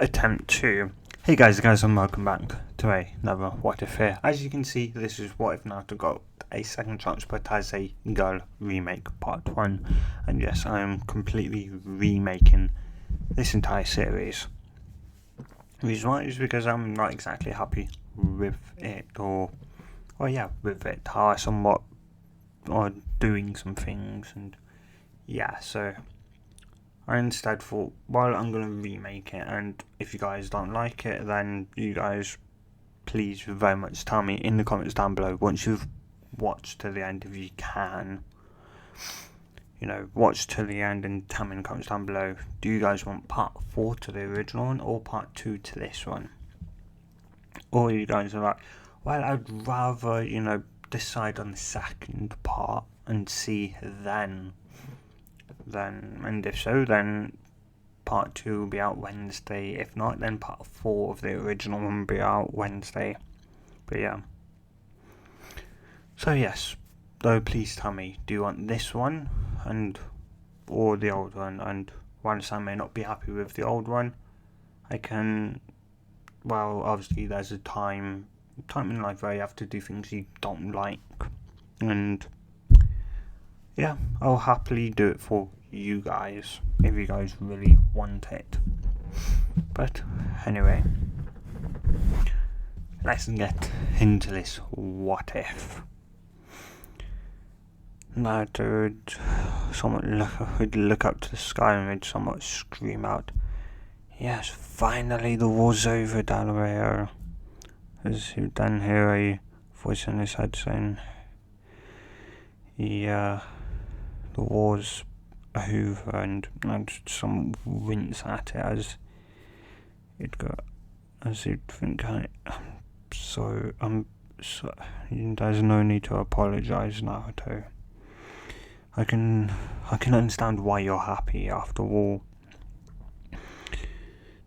attempt to. Hey guys and welcome back to another What If here. As you can see, this is What If Naruto got a second chance, but as a girl remake part 1. And yes, I am completely remaking this entire series. The reason why is because I'm not exactly happy with it, with it, how I somewhat are doing some things, and yeah, so I instead thought, well, I'm going to remake it, and if you guys don't like it, then you guys please very much tell me in the comments down below, once you've watched to the end, if you can, watch to the end and tell me in the comments down below, do you guys want part 4 to the original one, or part 2 to this one? Or you guys are like, well, I'd rather, decide on the second part and see then, and if so, then part 2 will be out Wednesday. If not, then part 4 of the original one will be out Wednesday. But yeah, so yes, though, please tell me, do you want this one or the old one? And whilst I may not be happy with the old one, I can, well, obviously there's a time in life where you have to do things you don't like, and yeah, I'll happily do it for you guys if you guys really want it. But anyway, let's get into this what if. Now, dude, someone would look up to the sky and would somewhat scream out, "Yes, finally the war's over, Delaware." As he would then hear a voice in his head saying, "Yeah, the war's over," and some wince at it as he'd think, I'm so there's no need to apologise, Naruto. I can understand why you're happy. After all,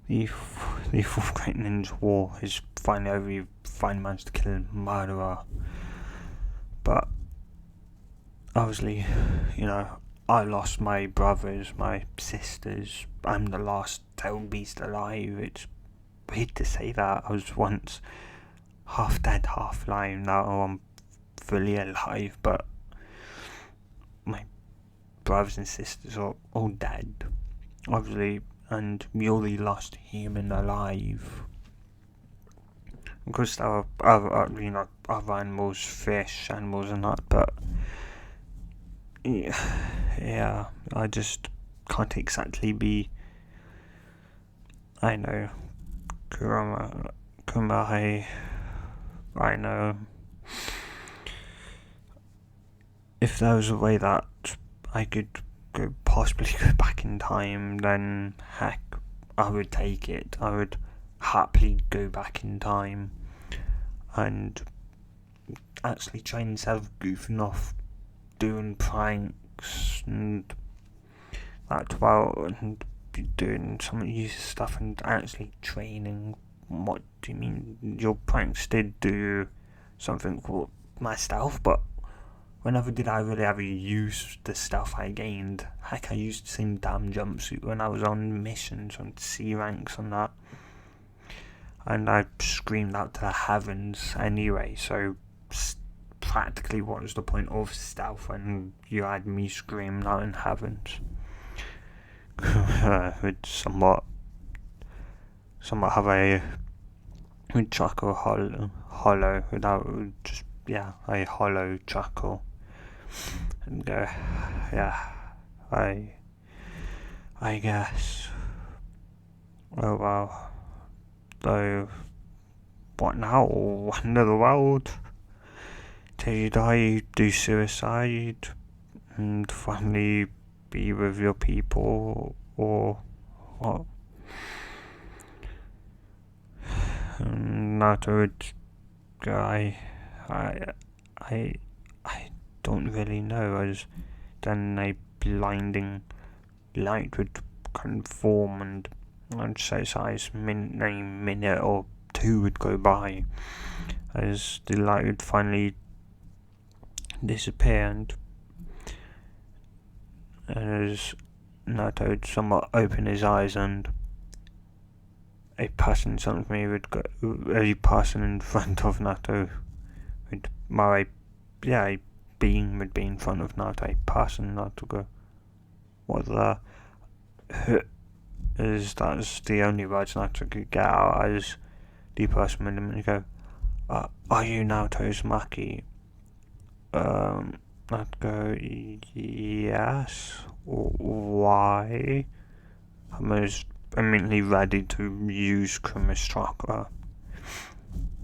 the fourth great ninja war is finally over. You finally managed to kill a murderer, but obviously, I lost my brothers, my sisters. I'm the last tailed beast alive. It's weird to say that. I was once half dead, half alive. Now I'm fully alive, but my brothers and sisters are all dead, obviously, and you're the last human alive. Of course, there are other animals, fish, animals and that, but yeah, I just can't exactly be, I know, Kumahi, I know. If there was a way that I could possibly go back in time, then heck, I would take it. I would happily go back in time and actually try instead of goofing off doing pranks and that, well, and doing some useless stuff and actually training. What do you mean? Your pranks did do something for myself, but whenever did I really ever use the stuff I gained? Heck, I used the same damn jumpsuit when I was on missions, on C ranks and that. And I screamed out to the heavens anyway, so practically what was the point of stealth when you had me screaming out in heavens? Would somewhat have a Chakra hollow without just, a hollow Chakra. And go, I guess. Oh well. Though, what now? End of the world? Till you die, you do suicide and finally be with your people, or what? Naruto would go, I don't really know, as then a blinding light would conform, and I'd say size a minute or two would go by as the light would finally disappear, and as Naruto would somewhat open his eyes and a person in front of me would go, a person in front of Naruto would, a being would be in front of Naruto, a person, Naruto go, what the, that's the only words Naruto could get out, as the person would go, are you Naruto Uzumaki? I'd go, yes, why? I was immediately ready to use Chroma's Chakra.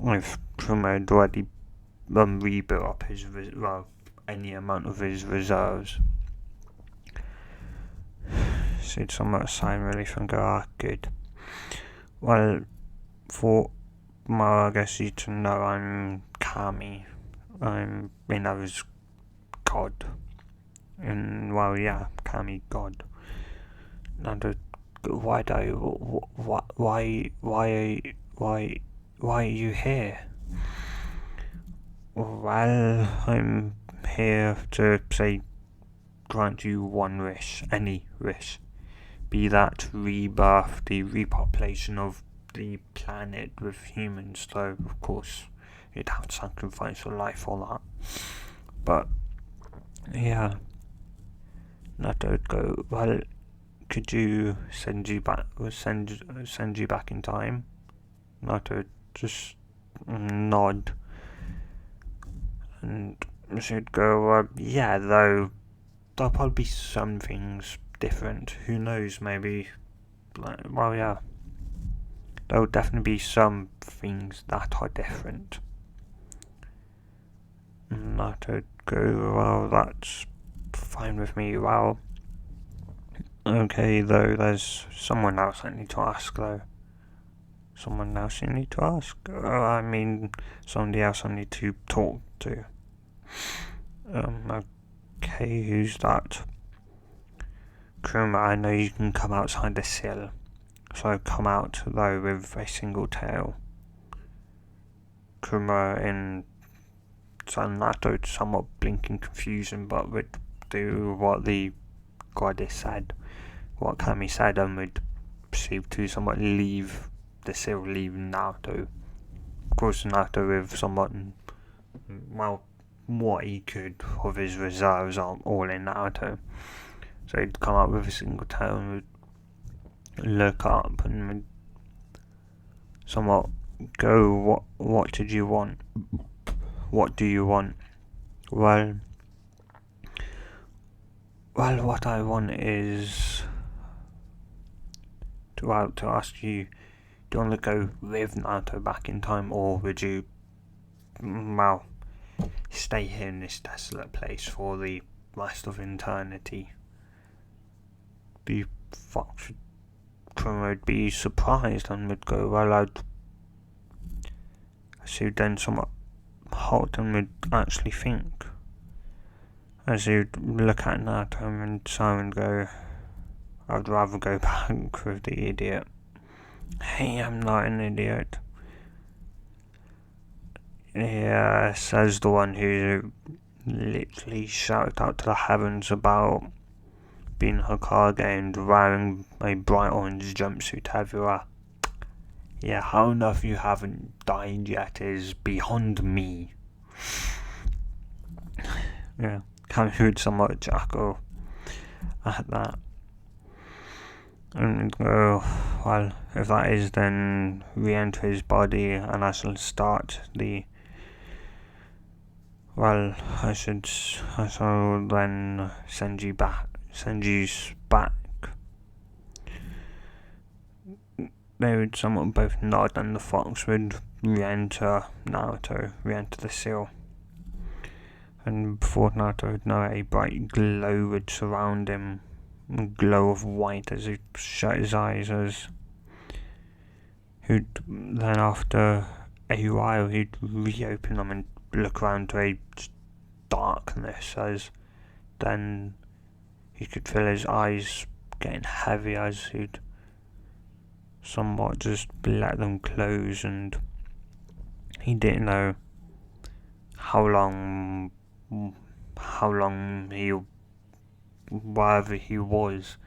If Chroma had already rebuilt up his, any amount of his reserves. So he'd somewhat sigh and relief and go, good. Well, for I guess you to know I'm Kami. I was God. And, Kami God. And why are you here? Well, I'm here to grant you one wish, any wish. Be that rebirth, the repopulation of the planet with humans, though of course you'd have to sacrifice your life for that. But yeah, Nato would go, well, could you send you back in time? Nato would just nod, and she'd go, yeah, though there'll probably be some things different. Who knows, maybe, there'll definitely be some things that are different. And I'd go, well, that's fine with me. Well, okay, though, there's someone else I need to ask, though. Someone else you need to ask? Somebody else I need to talk to. Okay, who's that? Chroma, I know you can come outside the sill. So come out, though, with a single tail. Chroma in Nato, somewhat blinking confusion, but would do what the goddess said, what Kami said, and would proceed to somewhat leave the sill, leave Naruto. Of course, Naruto with somewhat, what he could of his reserves are all in Naruto. So he'd come up with a single tail and would look up and would somewhat go, what did you want? What do you want? Well, what I want is to ask you, do you want to go with Naruto back in time, or would you, stay here in this desolate place for the rest of eternity? The fox would be surprised and would go, well, so then somewhat halt and would actually think, as you'd look at Naruto and Simon go, I'd rather go back with the idiot. Hey, I'm not an idiot. Yeah, says the one who literally shouted out to the heavens about being Hokage and wearing a bright orange jumpsuit everywhere. Yeah, how enough you haven't died yet is beyond me. Yeah, Kami would somewhat chuckle at that. And go, well, if that is, then re-enter his body and I shall start the... Well, I shall then send you back. They would somewhat both nod, and the fox would re-enter Naruto, re-enter the seal. And before Naruto would know, a bright glow would surround him, a glow of white as he shut his eyes, as then after a while he'd reopen them and look around to a darkness, as then he could feel his eyes getting heavy as he'd somewhat just let them close, and he didn't know how long wherever he was,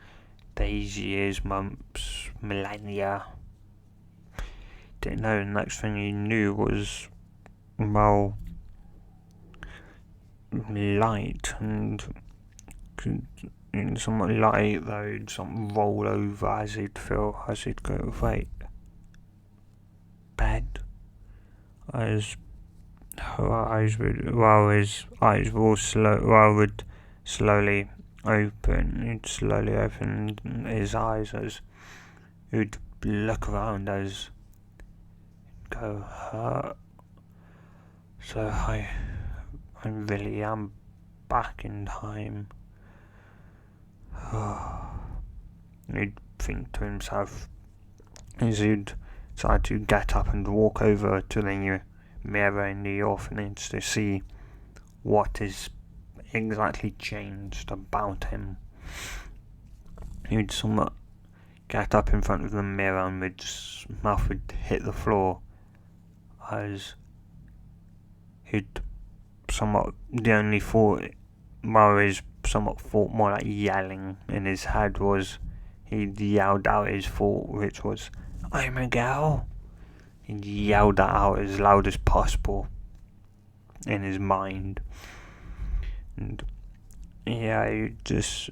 days, years, months, millennia, didn't know. The next thing he knew was, well, light, and somewhat light though, he'd something roll over as he'd go to wait. Bed. His eyes would slowly open. He'd slowly open his eyes as he'd look around as he'd go, so I really am back in time. He'd think to himself as he'd try to get up and walk over to the mirror in the orphanage to see what is exactly changed about him. He'd somewhat get up in front of the mirror and his mouth would hit the floor as he'd somewhat, the only thought, well, his somewhat thought more like yelling in his head was, he'd yelled out his thought, which was, "I'm a girl." He yelled that out as loud as possible in his mind. And yeah, he just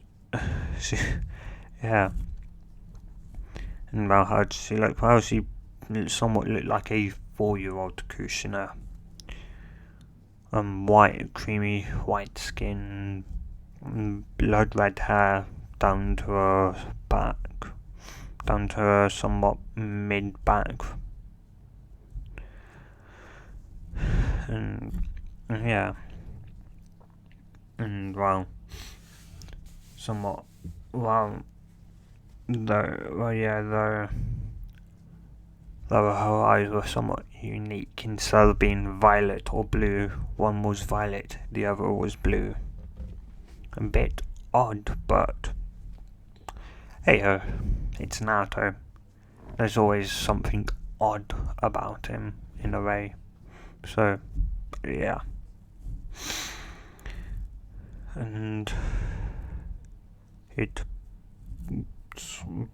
yeah. And well, how did she look? Well, she somewhat looked like a 4-year-old Kushina. White, creamy white skin, blood red hair down to her back, down to her somewhat mid back. And yeah, and well, somewhat, though her eyes were somewhat unique. Instead of being violet or blue, one was violet, the other was blue. A bit odd, but hey, it's Naruto. There's always something odd about him in a way. So, yeah. And it,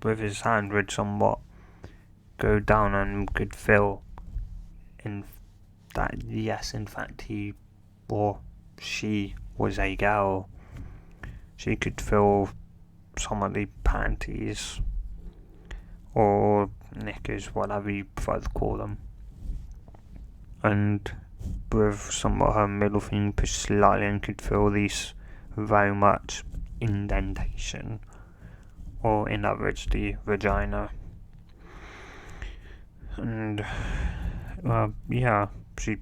with his hand, would somewhat go down and could feel in that, yes, in fact, he or she was a girl. She could feel some of the panties or knickers, whatever you prefer to call them. And with some of her middle finger pushed slightly and could feel these very much indentation, or in other words, the vagina. And yeah, she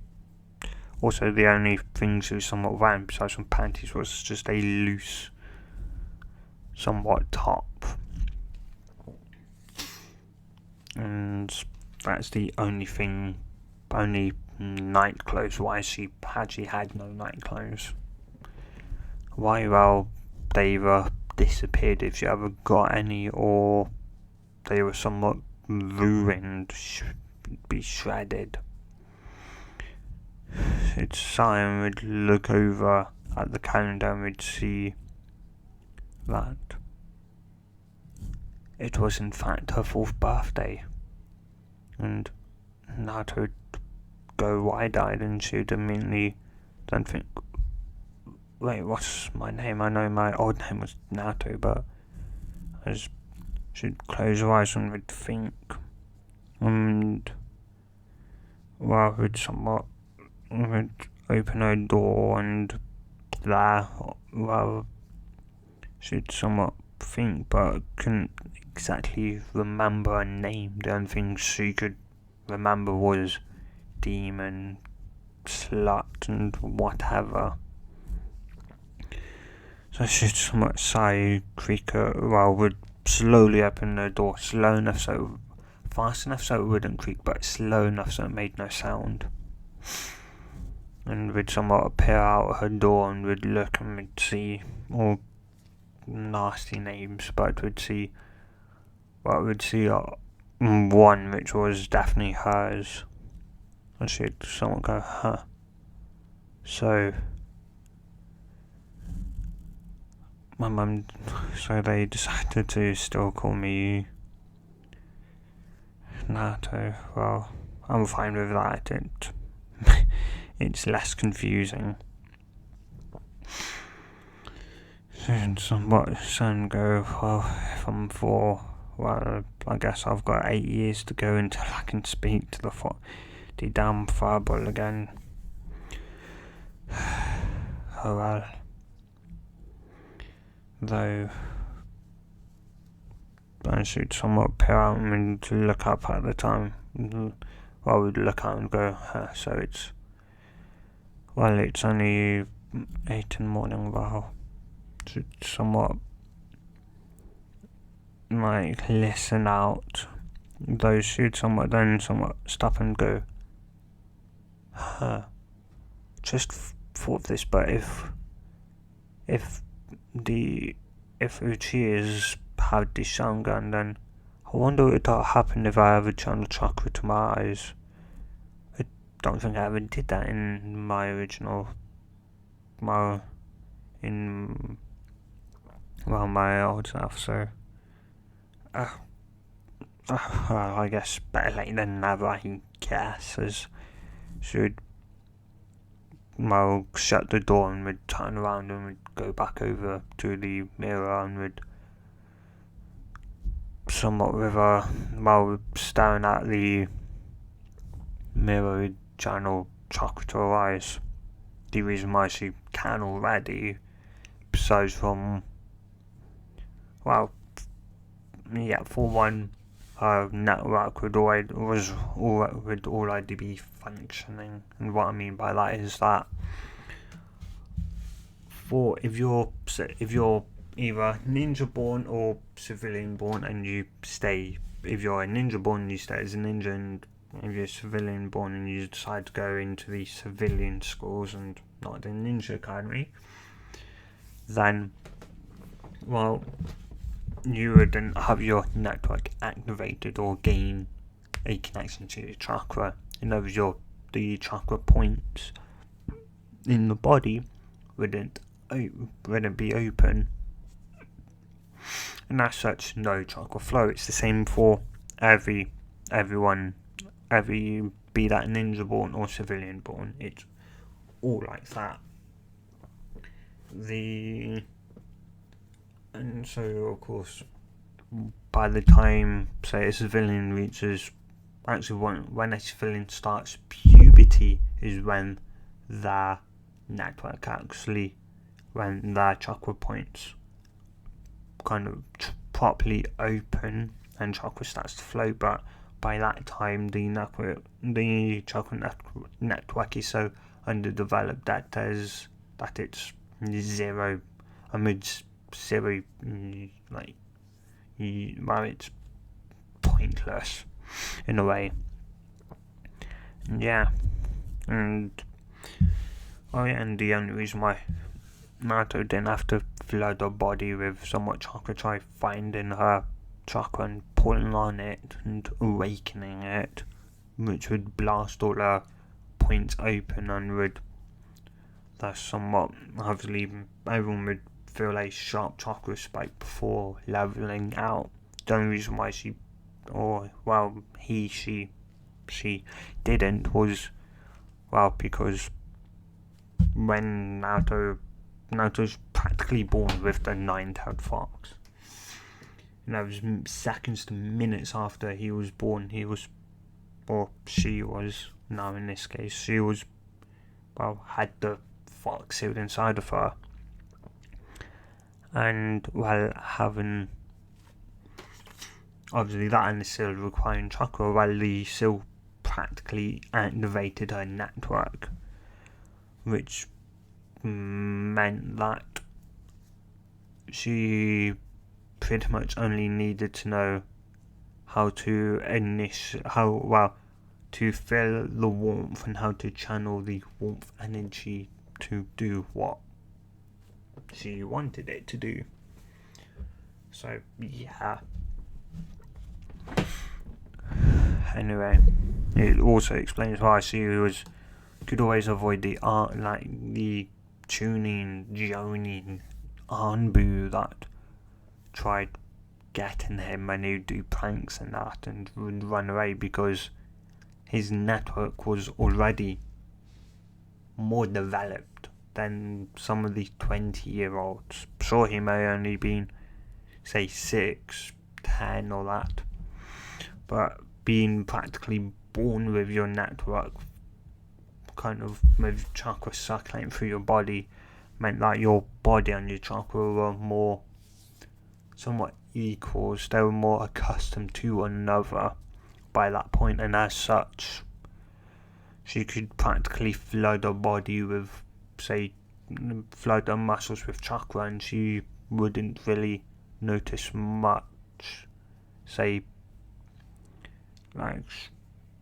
also, the only thing she was somewhat wearing besides some panties was just a loose, somewhat top. And that's the only night clothes wise she actually had no night clothes. Why? Well, they either disappeared if she ever got any, or they were somewhat ruined, be shredded. It's Simon would look over at the calendar and would see that it was in fact her 4th birthday. And Naruto would go wide-eyed and she'd immediately then think, wait, what's my name? I know my old name was Naruto, but as she'd close her eyes and would think, and well, would open her door, and there, well, she'd somewhat think, but couldn't exactly remember a name. The only thing she could remember was demon, slut, and whatever. So she'd somewhat sigh, would slowly open the door, fast enough so it wouldn't creak, but slow enough so it made no sound. And would somewhat appear out her door and would look and would see all nasty names, but would see one which was definitely hers. And she'd somewhat go, huh. So they decided to still call me Naruto. Well, I'm fine with that. It's less confusing. And somewhat some go, well, if I'm 4, well, I guess I've got 8 years to go until I can speak to the damn fireball again. Oh well. Though I should somewhat appear out and to look up at the time. Well, we'd look out and go, so it's only 8 in the morning. Well, to somewhat like listen out. Those should somewhat stop and go, just thought this, but if Uchiha's had the Sharingan, then I wonder what would happen if I ever channeled Chakra to my eyes. I don't think I ever did that in my original, my old self, so I guess better late than never, I guess, as should shut the door and would turn around and would go back over to the mirror and would somewhat while staring at the mirror would channel Chakra to her eyes. The reason why she can already, besides from, for one, her network would already be functioning, and what I mean by that is that if you're either ninja born or civilian born and you stay, if you're a ninja born you stay as a ninja, and if you're civilian born and you decide to go into the civilian schools and not the ninja academy, then you would then have your network activated or gain a connection to your chakra. In other words, the chakra points in the body wouldn't be open, and as such, no chakra flow. It's the same for everyone, be that ninja born or civilian born. It's all like that. And so, of course, by the time, say, a civilian reaches, actually when a civilian starts puberty is when their network when their chakra points kind of properly open and chakra starts to flow. But by that time, the chakra network is so underdeveloped that it's zero, amidst zero, it's pointless in a way. And the only reason why Naruto didn't have to flood her body with somewhat chakra, try finding her chakra and pulling on it and awakening it, which would blast all her points open, and that's somewhat, obviously everyone would feel a sharp chakra spike before leveling out. The only reason why she didn't was, because when Naruto's practically born with the nine-tailed fox, and that was seconds to minutes after he was born, she was, now in this case, she was, had the fox sealed inside of her, and having, obviously that and the seal requiring chakra, the seal practically activated her network, which meant that she pretty much only needed to know how to to feel the warmth and how to channel the warmth energy to do what she wanted it to do. So anyway, it also explains why she could always avoid the the tuning Jonin Anbu that tried getting him when he'd do pranks and that and would run away, because his network was already more developed than some of these 20-year-olds. Sure, he may only been, say, 6, 10 or that, but being practically born with your network, kind of with chakra circulating through your body, meant that your body and your chakra were more somewhat equals. They were more accustomed to one another by that point, and as such, she could practically flood her body with, say, flood her muscles with chakra, and she wouldn't really notice much, say,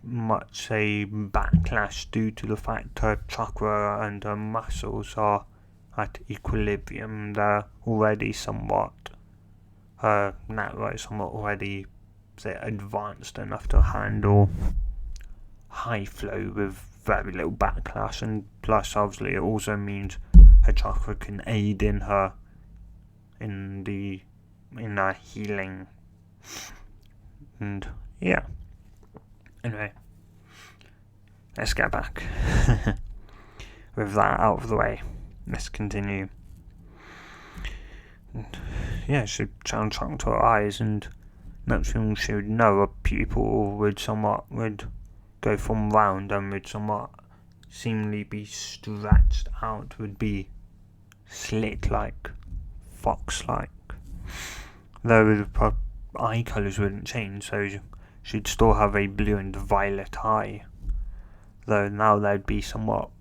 backlash due to the fact her chakra and her muscles are at equilibrium. They're already somewhat, her network is somewhat already, say, advanced enough to handle high flow with very little backlash, and plus obviously it also means her chakra can aid in her healing. And yeah, anyway, let's get back with that out of the way. Let's continue. And yeah, she channeled Chakra to her eyes, and next thing she would know, her pupil would go from round and would somewhat seemingly be stretched out, would be slit-like, fox-like. Though the eye colours wouldn't change, so she'd still have a blue and violet eye. Though now they'd be somewhat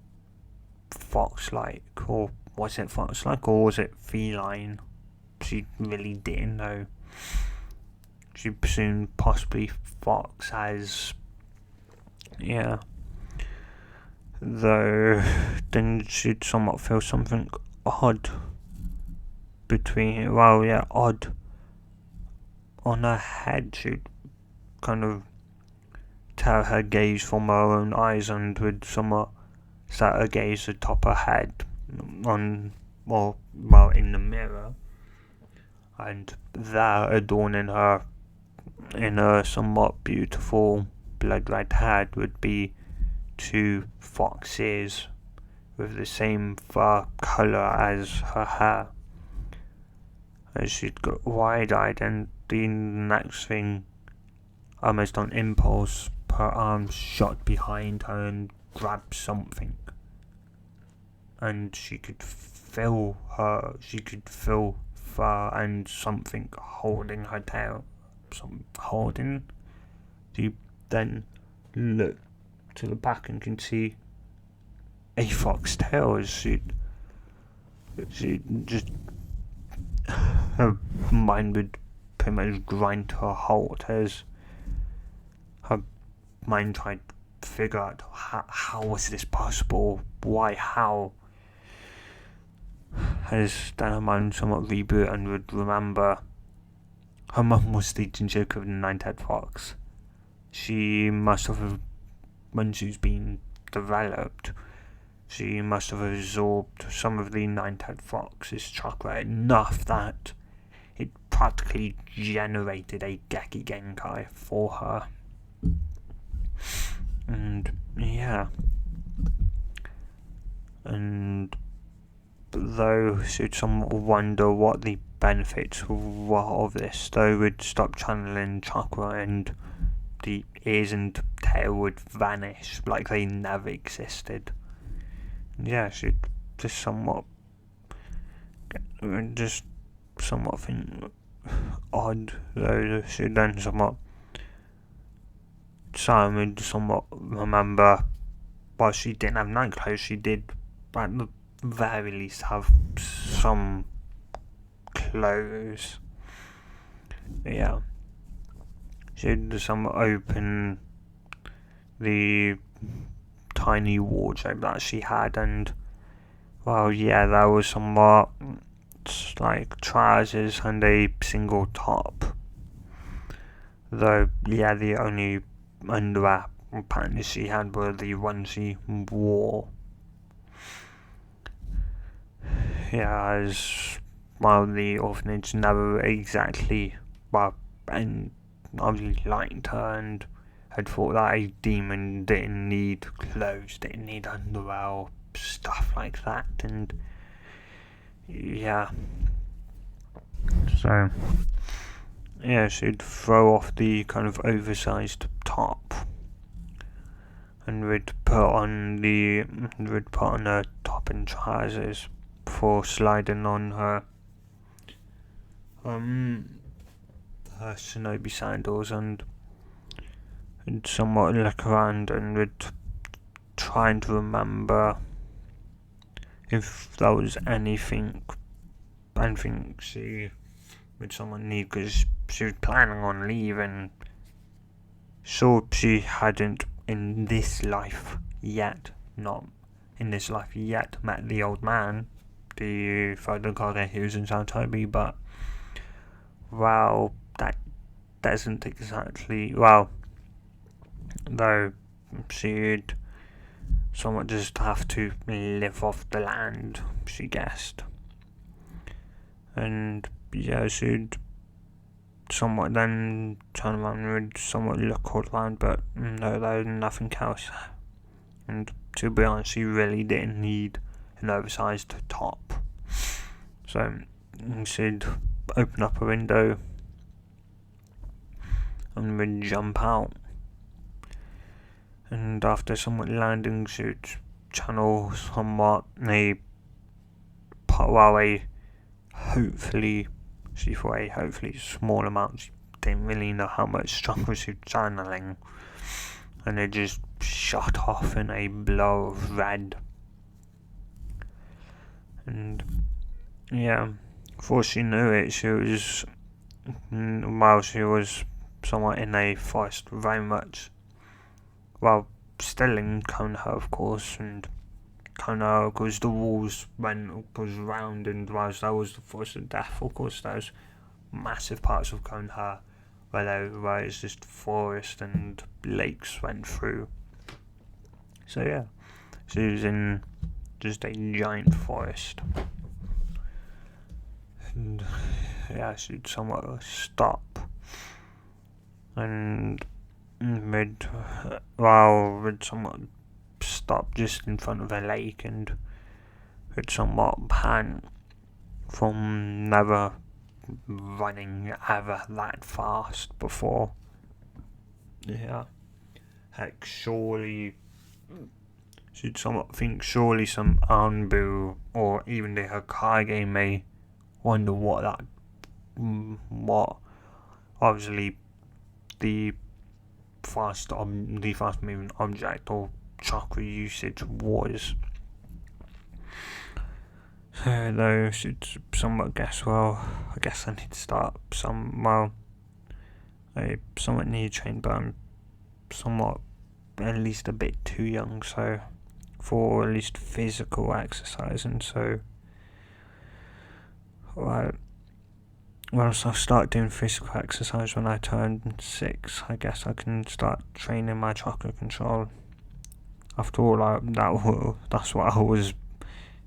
fox-like, or was it fox-like, or was it feline? She really didn't know. She presumed possibly fox, as yeah. Though then she'd somewhat feel something odd odd on her head. She'd kind of tear her gaze from her own eyes and would somewhat set her gaze atop her head in the mirror, and there adorning her in her somewhat beautiful blood red head would be 2 foxes with the same fur colour as her hair. As she'd got wide-eyed, and the next thing, almost on impulse, her arms shot behind her and grabbed something, and she could feel fur and something holding her tail. She then looked to the back and can see a fox tail. As she just, her mind would pretty much grind to a halt as her mind tried to figure out how was this possible, why, how. As then her mind somewhat reboot and would remember her mum was the joke of the 9-head fox. She must have, when she's been developed, she must have absorbed some of the 9-head fox's chakra enough that it practically generated a Geki Genkai for her. And yeah. And though she'd somewhat wonder what the benefits were of this, though would stop channeling chakra and the ears and tail would vanish like they never existed. And yeah, she'd just somewhat think odd, though she'd then Simon would somewhat remember, while she didn't have night clothes, she did at the very least have some clothes. Yeah. She'd somewhat open the tiny wardrobe that she had, and there was somewhat like trousers and a single top. Though, the only underwear panties she had were the ones she wore. As the orphanage never exactly, and obviously liked her, and had thought that a demon didn't need clothes, didn't need underwear, stuff like that, and yeah. So, yeah, she'd throw off the kind of oversized top, and we'd put on her top and trousers before sliding on her shinobi sandals, and somewhat look around and would try and remember if there was anything she would someone need, because she was planning on leaving. So she hadn't in this life yet, not in this life yet, met the old man, the third Hokage who was in South Toby, but well, that doesn't exactly, well, though she'd somewhat just have to live off the land, she guessed. And yeah, she'd somewhat then turn around and would somewhat look all around, but no, there was nothing else. And to be honest, she really didn't need an oversized top. So she'd open up a window and would jump out. And after somewhat landing, she'd channel somewhat a hopefully small amount. She didn't really know how much Chakra she was channeling, and it just shot off in a blow of red. And yeah, before she knew it, she was somewhat in a forest, very much, well, still in Konoha, of course, and Konoha, because the walls goes round, and whilst that was the forest of death, of course, there's massive parts of Konoha where it's just forest and lakes went through. So yeah, she was in just a giant forest. And yeah, she'd somewhat stop and would somewhat stop just in front of a lake, and would somewhat pant from never running ever that fast before. Yeah, heck, she'd somewhat think surely some Anbu or even the Hokage may wonder what obviously the fast moving object or chakra usage was. So though she'd somewhat guess, well, I guess I need to start I somewhat need to train, but I'm somewhat at least a bit too young, so for at least physical exercise, and so once I start doing physical exercise when I turn 6, I guess I can start training my chakra control. After all, that's what I was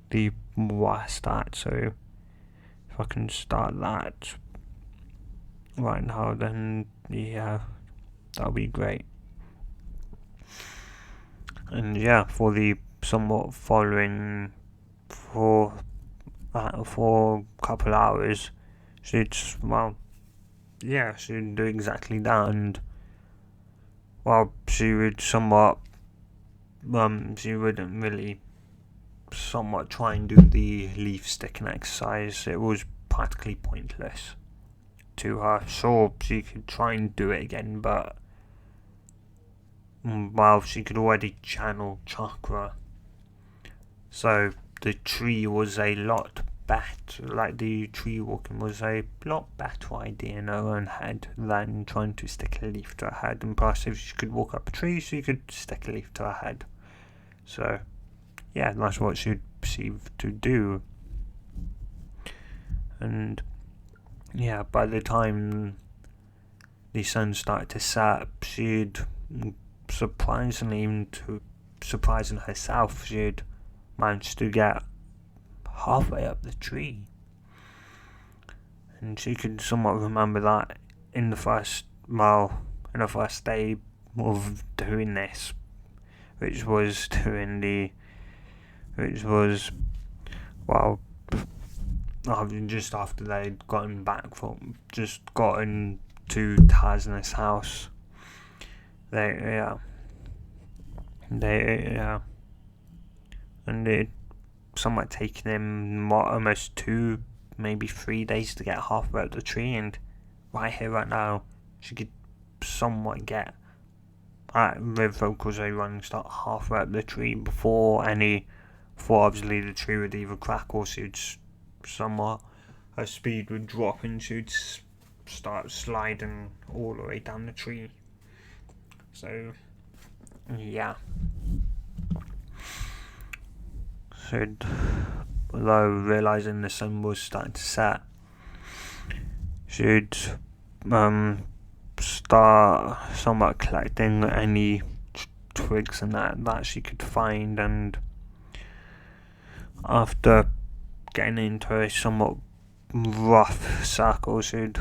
the worst at, so if I can start that right now, then yeah, that'll be great. And yeah, for the somewhat following for a couple hours, she'd do exactly that, and she would somewhat she wouldn't really somewhat try and do the leaf sticking exercise. It was practically pointless to her. Sure, she could try and do it again, but she could already channel chakra, so the tree was a lot better, like the tree walking was a lot better idea in her own head than trying to stick a leaf to her head. And plus, if she could walk up a tree, she could stick a leaf to her head. So yeah, that's what she'd perceive to do. And yeah, by the time the sun started to set, she'd surprising herself, she'd managed to get halfway up the tree, and she could somewhat remember that in the first day, of doing this, which was well, just after they'd gotten to Tasna's house. And it somewhat taken him almost 2, maybe 3 days to get halfway up the tree, and right here, right now, she could somewhat get with vocals running start halfway up the tree before obviously the tree would either crack or she'd somewhat her speed would drop and she'd start sliding all the way down the tree. So yeah. So although realising the sun was starting to set, she'd start somewhat collecting any twigs and that she could find, and after getting into a somewhat rough circle, she'd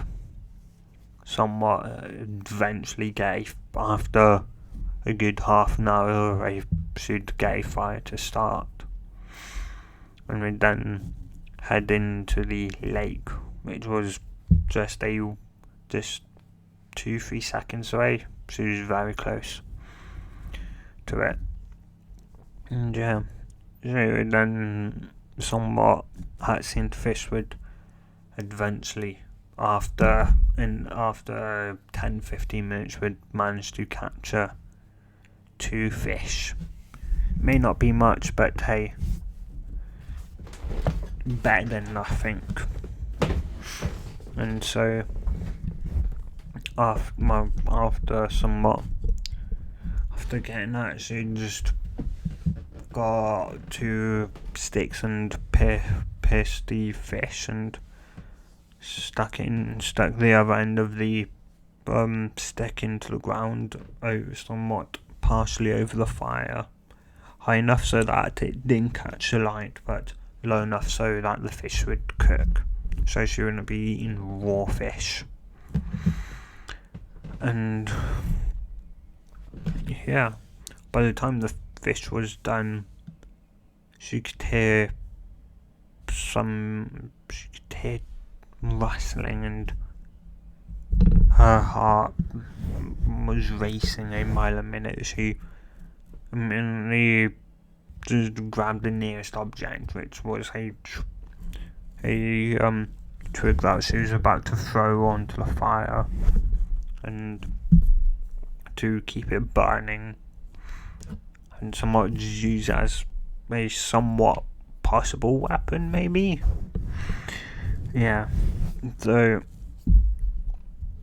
somewhat eventually after a good half an hour, she'd get a fire to start, and we'd then head into the lake, which was just 2-3 seconds away. She was very close to it. And yeah, so then somewhat Hatsy fish would eventually, after 10-15 minutes, would manage to capture 2 fish. May not be much, but hey, better than nothing. And so after getting that, she just got 2 sticks and pierced the fish and stuck the other end of the stick into the ground, somewhat partially over the fire, high enough so that it didn't catch the light, but low enough so that the fish would cook, so she wouldn't be eating raw fish. And yeah, by the time the fish was done, she could hear rustling, and her heart was racing a mile a minute. She immediately just grabbed the nearest object, which was a twig that she was about to throw onto the fire and to keep it burning, and somewhat use as a somewhat possible weapon, maybe. Yeah. So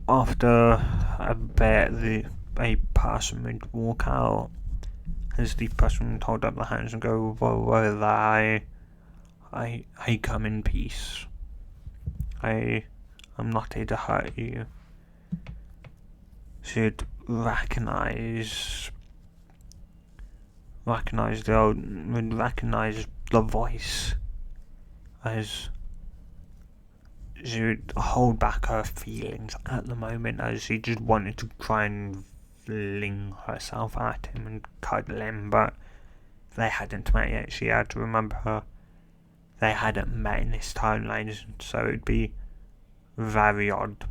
after a bit, a person would walk out as the person would hold up their hands and go, "Well, I come in peace. I'm not here to hurt you." She'd recognize the voice, as she would hold back her feelings at the moment, as she just wanted to try and fling herself at him and cuddle him, but they hadn't met yet. She had to remember they hadn't met in this timeline, so it'd be very odd.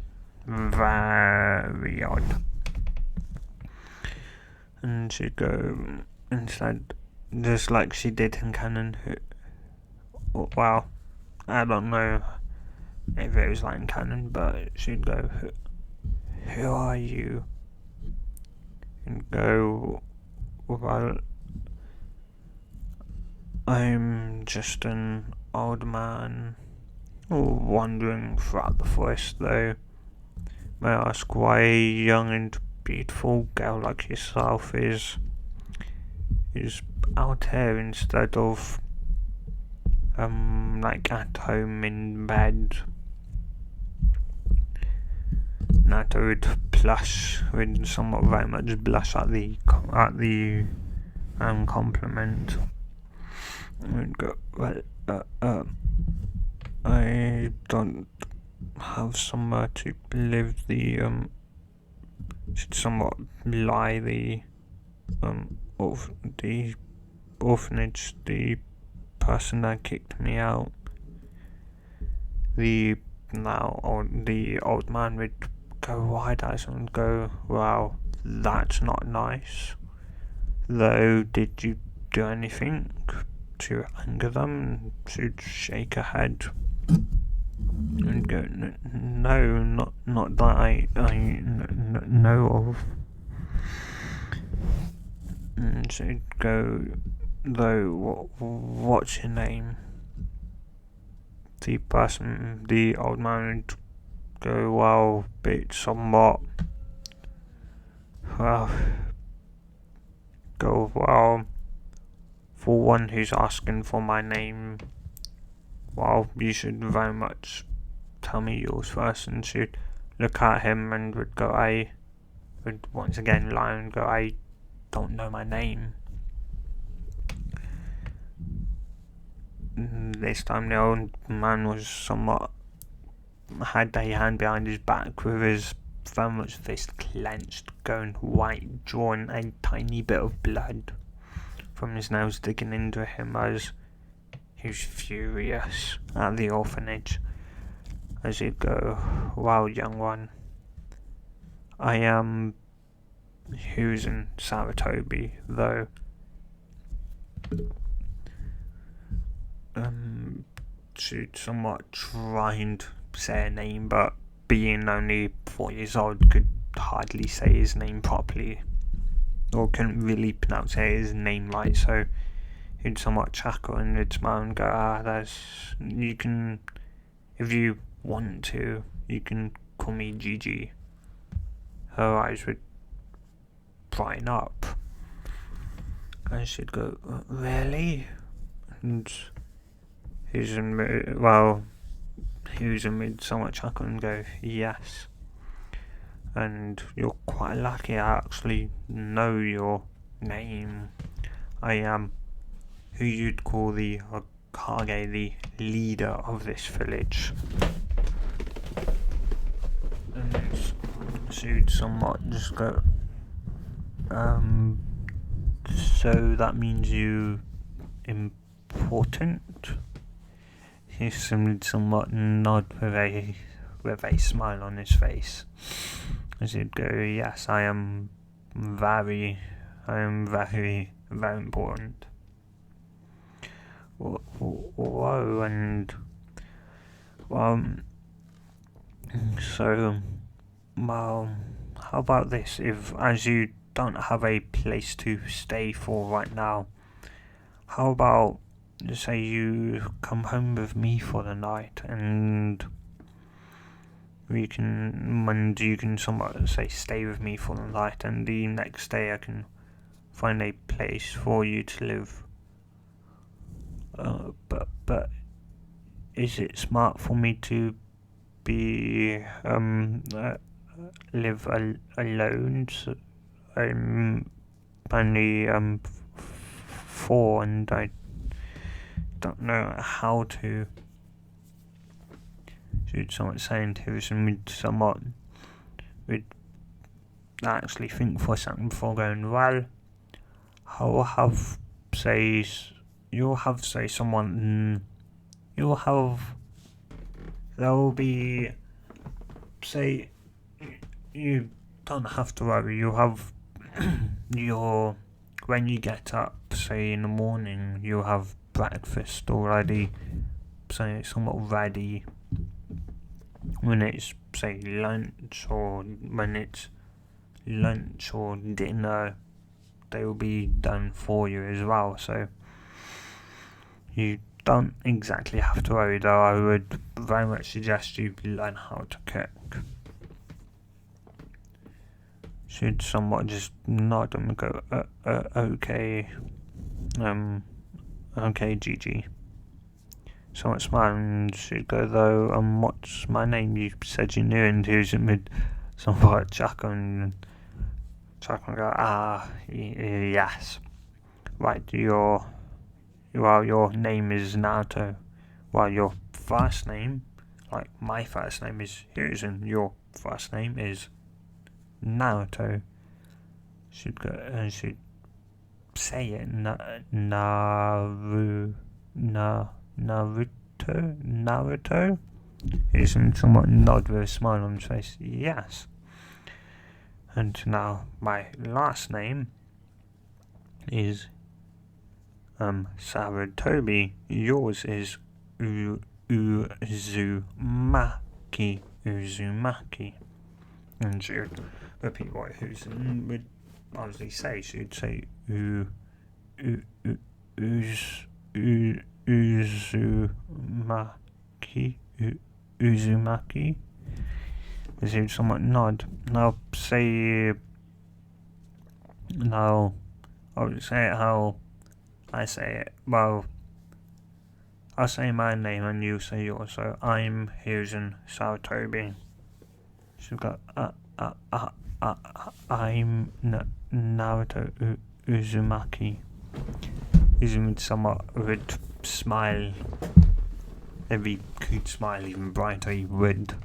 And she'd go instead, just like she did in canon. Well, I don't know if it was like in canon, but she'd go, "Who are you?" And go, "Well, I'm just an old man wandering throughout the forest, though. May I ask why a young and beautiful girl like yourself is out here instead of like at home in bed?" Nato would somewhat very much blush at the compliment. And go, "Well, I don't have somewhere to live. The should somewhat lie the orphanage, the person that kicked me out, the old man would go wide eyes and go, "Wow, that's not nice. Though, did you do anything to anger them?" She'd shake her head and go, "No, not that I know of." And she'd go, "Though, what's your name?" The old man would go, "Well, it's somewhat, well, well, for one who's asking for my name, well, you should very much tell me yours first." And she'd look at him and would go, would once again lie and go, "I don't know my name." This time the old man was somewhat, had a hand behind his back with his very much fist clenched, going white, drawing a tiny bit of blood from his nails digging into him as he was furious at the orphanage. As he'd go, "Well, young one, I am Husen Saratobi, though she'd somewhat trying to say a name, but being only 4 years old could hardly say his name properly, or couldn't really pronounce his name right, so he'd somewhat chuckle and he'd smile and go, you can, if you want to, you can call me Gigi." Her eyes would brighten up, and she'd go, "Really?" And Husen would somewhat chuckle and go, "Yes. And you're quite lucky I actually know your name. I am who you'd call the Hokage, the leader of this village." And she'd somewhat just go, "So that means you important?" He seemed somewhat nod with a smile on his face, as he'd go, "Yes, I am very, very important." Whoa, and so, well, how about this? If, as you don't have a place to stay for right now, how about, say, you come home with me for the night, and you can somewhat, say, stay with me for the night, and the next day I can find a place for you to live. But is it smart for me to be live alone? So I'm only 4, and I don't know how to. Should someone saying to us, and we'd actually think for a second before going, "Well, I'll have say someone, you'll have, there'll be, say, you don't have to worry, you'll have when you get up, say in the morning, you'll have breakfast already, say it's somewhat ready. When it's, say, lunch or dinner, they will be done for you as well, so you don't exactly have to worry, though I would very much suggest you learn how to cook." Should somewhat just nod and go, "Okay, okay, Gigi." Somewhat smile and she'd go, "Though, what's my name? You said you knew," and Husen would somewhat chuckle and go, yes. Right, your name is Naruto. Well, your first name, like my first name is Husen, your first name is Naruto. She'd go and she'd say it Naruto. He's somewhat nod with a smile on his face. Yes. And now my last name is Saratobi. Yours is Uzumaki. And she would repeat what Uzumaki would obviously say. She would say Uzumaki. She would somewhat nod. Now I would say it how I say it. Well, I'll say my name and you say yours. So I'm Hiruzen Saratobi. She's got I'm Naruto Uzumaki. Uzumaki somewhat would smile. If he could smile even brighter, he would.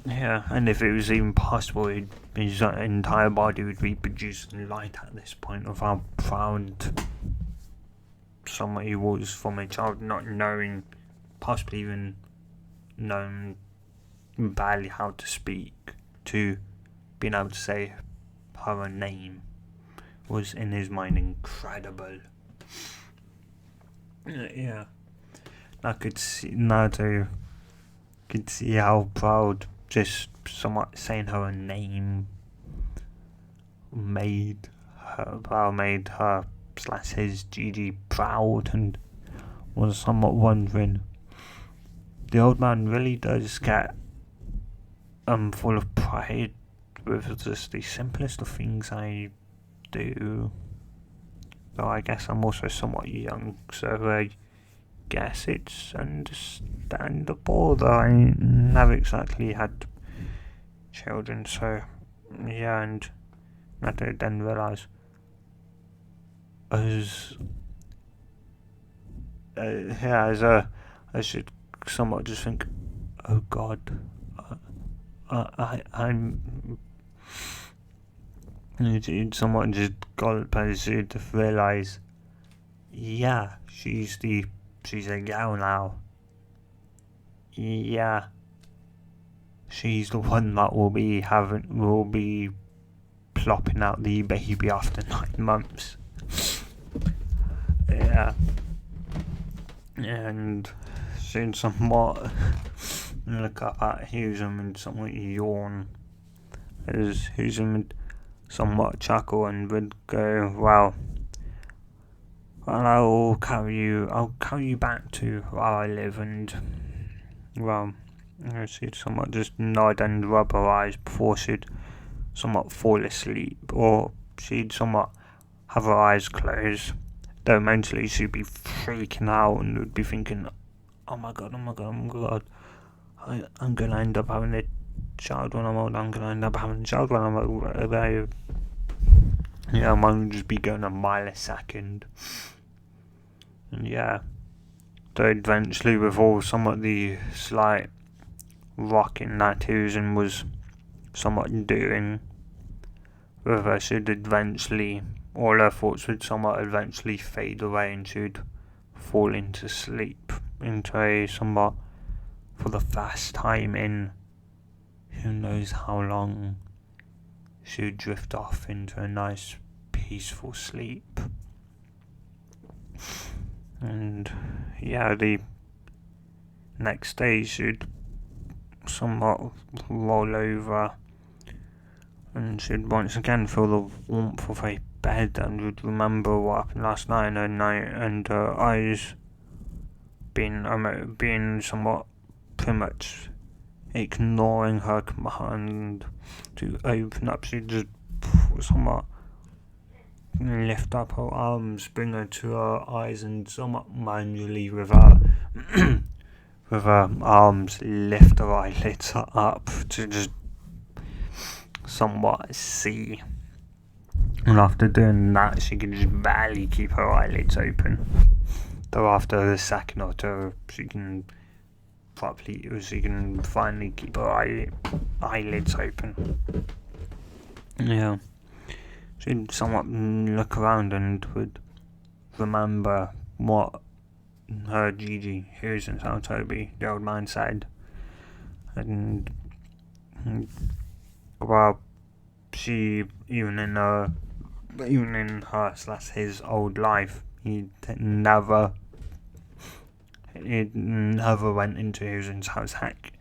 Yeah, and if it was even possible, his entire body would be producing light at this point of how proud someone he was from a child, not knowing, possibly even knowing barely how to speak, to being able to say her name was in his mind incredible. Yeah, I could see Naruto could see how proud just somewhat saying her name made her / his Gigi proud, and was somewhat wondering. The old man really does get full of pride with just the simplest of things I do. Though I guess I'm also somewhat young, so I guess it's understandable that I never exactly had children, so yeah, and I then realise I should somewhat just think, oh God, I'm somewhat just got to realise, yeah, she's a gal now. Yeah, she's the one that will be plopping out the baby after 9 months. Yeah, and soon somewhat look up at Husum and somewhat yawn, as Husum would somewhat chuckle and would go, well, I'll carry you back to where I live, and well, she'd somewhat just nod and rub her eyes before she'd somewhat fall asleep, or she'd somewhat have her eyes closed, though mentally she'd be freaking out and would be thinking, oh my god, I'm gonna end up having a child when I'm old, I'm gonna end up having a child when I'm old. Yeah, mine would just be going a mile a second. And yeah, so eventually, with all somewhat the slight rocking that Husum was somewhat doing, with her, she'd eventually, all her thoughts would somewhat eventually fade away, and she'd fall into sleep, into a somewhat, for the first time in who knows how long, she'd drift off into a nice peaceful sleep. And yeah, the next day she'd somewhat roll over, and she'd once again feel the warmth of a bed, and would remember what happened last night, and her eyes being somewhat pretty much ignoring her command to open up. She'd just somewhat lift up her arms, bring her to her eyes, and somewhat manually with her arms lift her eyelids up to just somewhat see. And after doing that, she can just barely keep her eyelids open. Though after a second or two, she can properly, so she can finally keep her eyelids open. Yeah. She'd somewhat look around and would remember what her Gigi, who's in South Toby, the old man said. And, well, she, even in her / his old life, he never went into his house. Heck,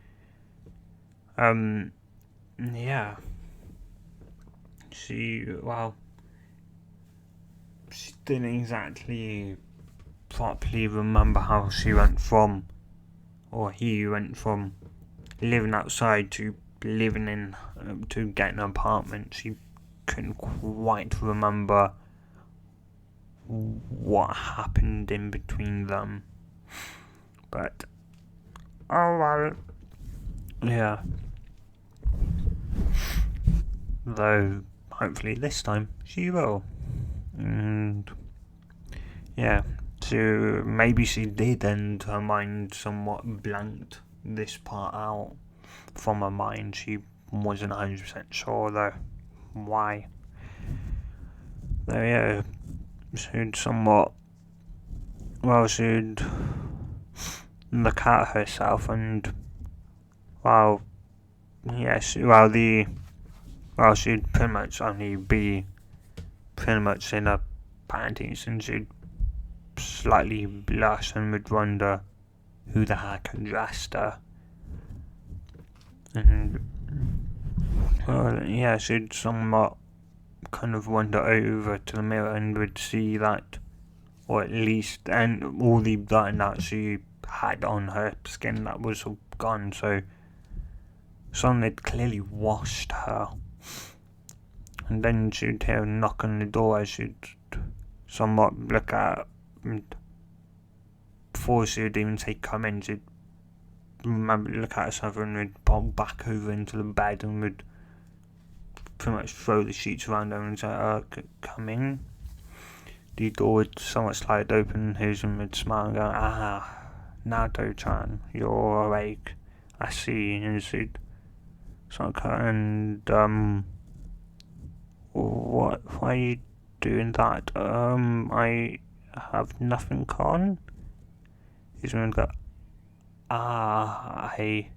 yeah. She didn't exactly properly remember how he went from living outside to living in, to getting an apartment. She couldn't quite remember what happened in between them. But, oh well, yeah. Though, hopefully this time, she will. And, yeah, so maybe she did, and her mind somewhat blanked this part out from her mind. She wasn't 100% sure, though, why. Though, yeah, she'd look at herself and, she'd pretty much only be pretty much in her panties, and she'd slightly blush and would wonder who the heck had dressed her. And, she'd somewhat kind of wander over to the mirror and would see that, or at least, and all the blood that she had on her skin that was all gone, so someone had clearly washed her. And then she'd hear a knock on the door as she'd somewhat look at, and before she would even say come in, she'd look at herself and would pop back over into the bed and would pretty much throw the sheets around her and say, come in. The door would somewhat slide open, Hazen would smile and go, Naruto-chan, you're awake, I see. And she'd why are you doing that? I have nothing on. He's going to go, I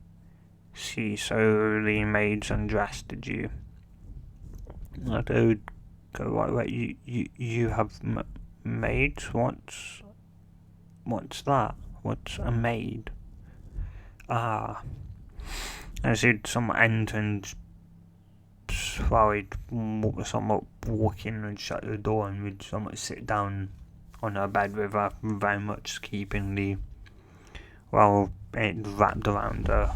see, so the maid's undressed, did you? I would go, wait, you have maids? What's that? What's a maid? As he'd somewhat enter and he'd somewhat walk in and shut the door and would somewhat sit down on her bed with her, very much keeping it wrapped around her,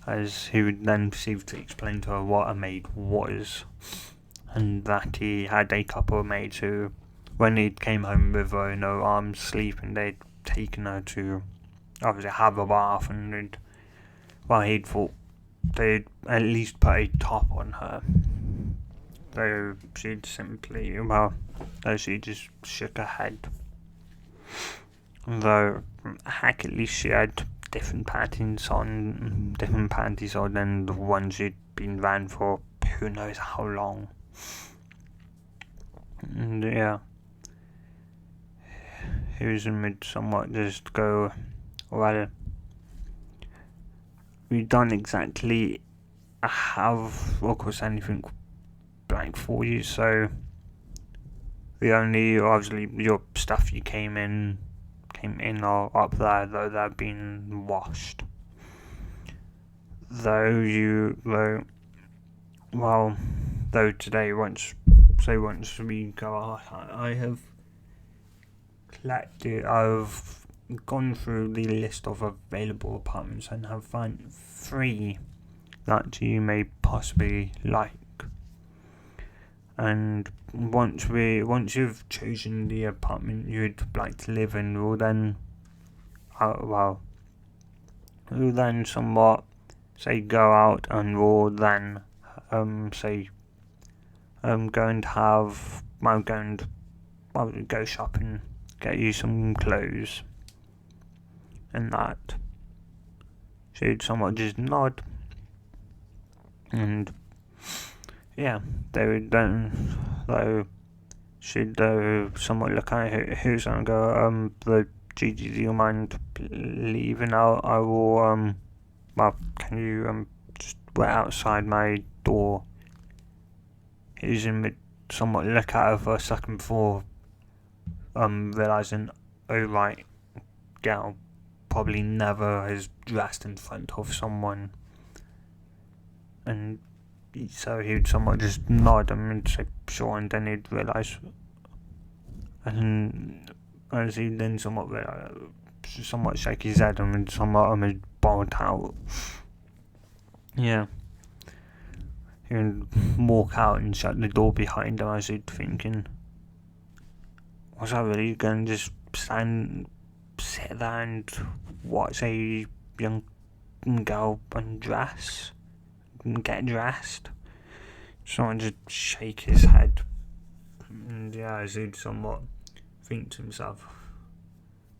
as he would then proceed to explain to her what a maid was, and that he had a couple of maids who, when he came home with her in her arms sleeping, they'd taken her to obviously have a bath, and he'd thought they'd at least put a top on her. So she'd simply, she just shook her head. Though, heck, at least she had different panties on than the ones she'd been ran for who knows how long. And yeah, Houston would somewhat just go, well, we don't exactly have, of course, anything blank for you, so the only, obviously, your stuff you came in or up there, though they've been washed. Though today, once we go, I have I've gone through the list of available apartments and have found 3 that you may possibly like. And once you've chosen the apartment you'd like to live in, we'll then somewhat say go out and we'll then go shopping, get you some clothes, and that. She'd somewhat just nod, and yeah, they would then, though, she'd somewhat look at who's gonna go, Gigi, do you mind leaving? I will, well, can you, just wait outside my door? Using would somewhat look at her for a second before, realising, oh right, gal probably never has dressed in front of someone. And so he'd somewhat just nod and say sure, and then he'd realise, and as he then somewhat shake his head and somewhat bolt out. Yeah. He would walk out and shut the door behind him as he'd thinking, was I really going to just sit there and watch a young girl undress and get dressed? Someone just shake his head, and yeah, as he'd somewhat think to himself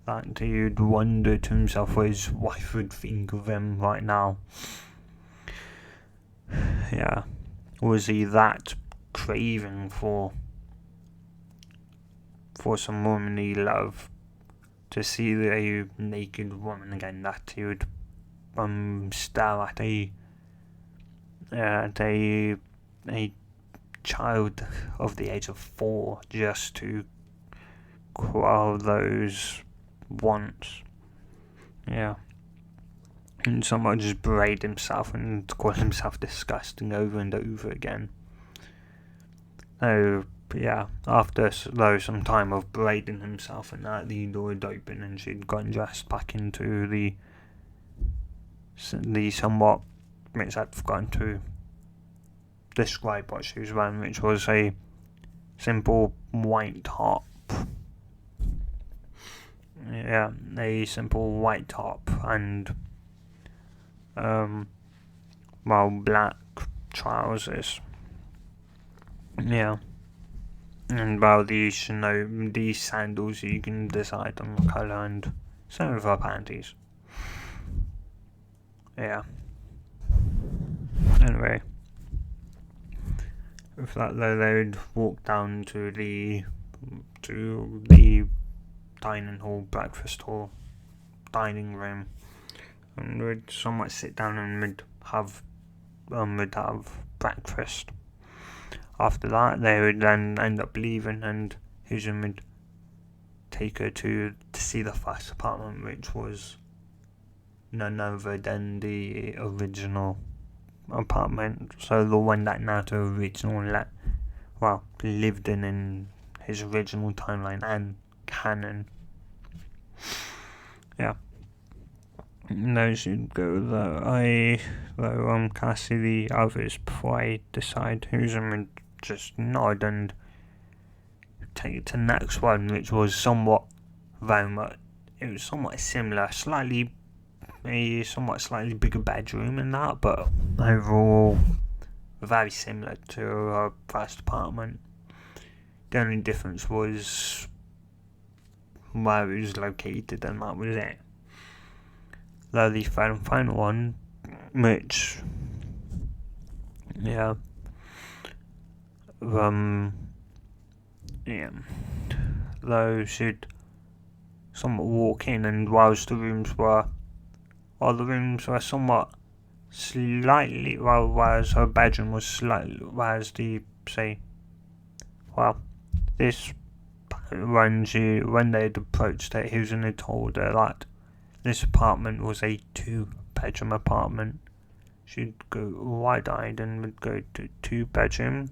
that he'd wonder to himself what his wife would think of him right now. Yeah, was he that craving for some woman he loved, to see a naked woman again, that he would stare at a child of the age of 4 just to quell those wants? Yeah. And someone just berate himself and call himself disgusting over and over again. Oh, yeah, after some time of berating himself and that, the door would open and she'd gotten dressed back into the somewhat, which I'd forgotten to describe what she was wearing, which was a simple white top. Yeah, a simple white top and black trousers. Yeah. And these sandals, you can decide on the colour, and same with our panties. Yeah. Anyway, with that though, they would walk down to the dining hall, breakfast hall, dining room, and would somewhat sit down and would have breakfast. After that, they would then end up leaving, and Susan would take her to see the first apartment, which was none other than the original apartment. So the one that Naruto originally lived in his original timeline and canon. Yeah. No, should go can I see the others before I decide who's in? Just nod and take it to the next one, which was somewhat similar, a somewhat slightly bigger bedroom in that, but overall very similar to our first apartment. The only difference was where it was located, and that was it. Though the final one, which though she'd somewhat walk in, and whilst the rooms were somewhat slightly, whereas her bedroom was slightly, whereas this when they had approached it, Susan had told her that this apartment was a 2-bedroom apartment. She'd go wide-eyed and would go to 2-bedroom.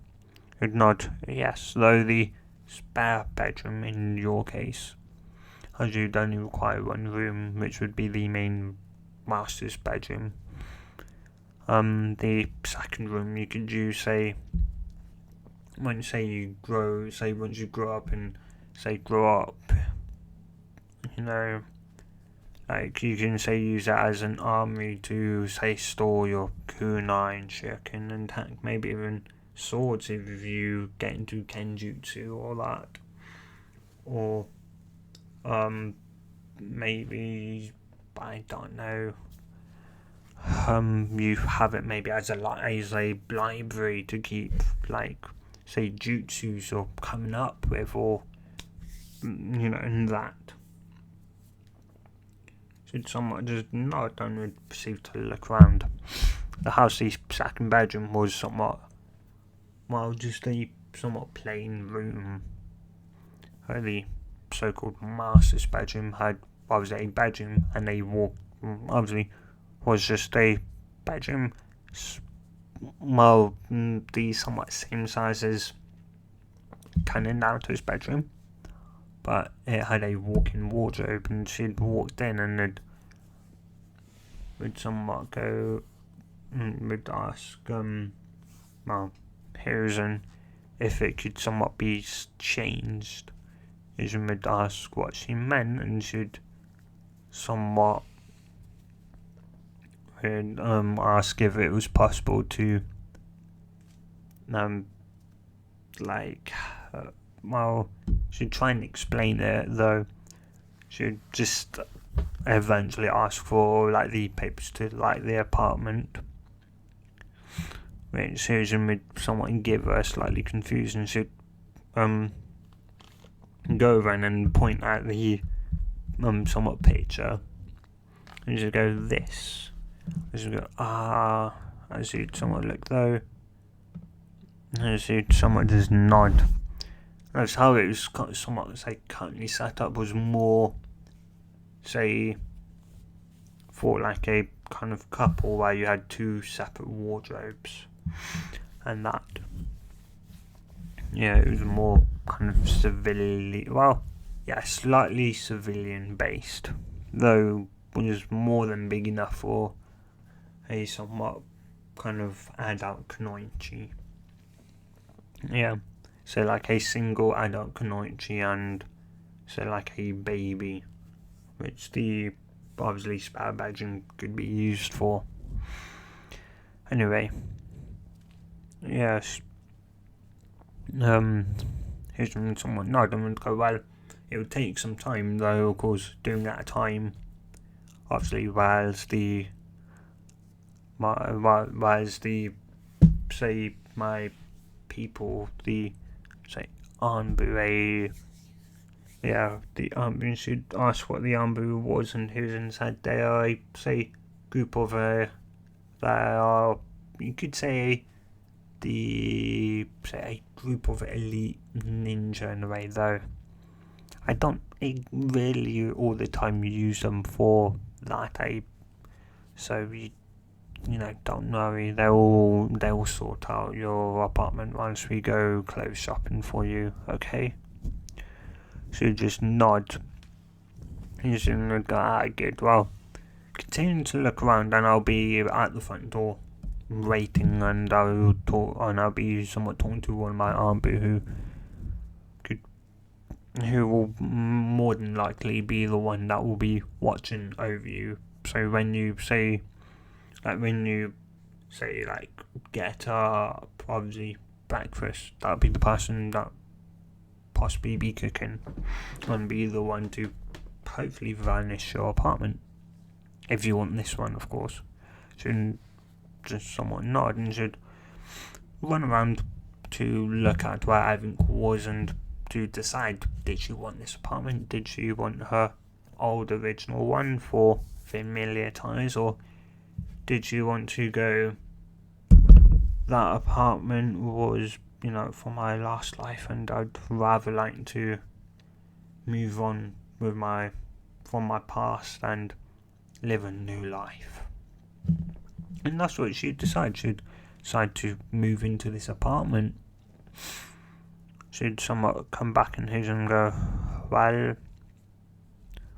Would nod yes, though the spare bedroom in your case, as you'd only require 1 room, which would be the main master's bedroom. The second room you could use, once you grow up, like you can use that as an armory to store your kunai and shuriken and maybe even swords if you get into kenjutsu or that, or maybe but I don't know. You have it maybe as a library to keep, like, say, jutsus or coming up with, or, and that. Should someone just not done proceed to look around. The house, the second bedroom, was just a somewhat plain room. The so-called master's bedroom was a bedroom, and a walk, obviously, was just a bedroom. The somewhat same size as kind of Naruto's bedroom, but it had a walk-in wardrobe, and she'd walked in and would somewhat go, would ask, Harrison if it could somewhat be changed. Harrison would ask what she meant, and she'd somewhat ask if it was possible to, she'd try and explain it, though she'd just eventually ask for, like, the papers to, like, the apartment, which Susan would somewhat give her slightly confused, and she'd go over and point at the somewhat picture, and she'd go, this, and she'd go, as she'd somewhat look, though, and she'd somewhat just nod. That's how it was somewhat, say, currently set up, was more, say, for like a kind of couple where you had two separate wardrobes, and that, it was more kind of slightly civilian based, though it was more than big enough for a somewhat kind of adult kunoichi. So like a single adult kunoichi and so like a baby, which the obviously spare bedroom could be used for. Anyway, yes. Here's someone nodded and go, well, it would take some time, though, of course, doing that time, obviously, whilst the say, my people, the, say, Anbu, the Anbu should ask what the Anbu was, and Husen said they are a, say, group of, they are, you could say, a group of elite ninja in a way, though I don't really all the time use them for that, so don't worry, they'll sort out your apartment once we go clothes shopping for you, okay? So just nod. He's gonna go, good, well, continue to look around, and I'll be at the front door waiting, and I'll be somewhat talking to one of my Anbu who will more than likely be the one that will be watching over you. So when you get up, obviously breakfast, that'll be the person that possibly be cooking, and be the one to hopefully vanish your apartment, if you want this one, of course. So just somewhat nod, and should run around to look at where everything was, and to decide, did she want this apartment, did she want her old original one for familiar ties, or did she want to go, that apartment was, for my last life, and I'd rather like to move on from my past and live a new life. And that's what she'd decide. She'd decide to move into this apartment. She'd somewhat come back in his and go, well,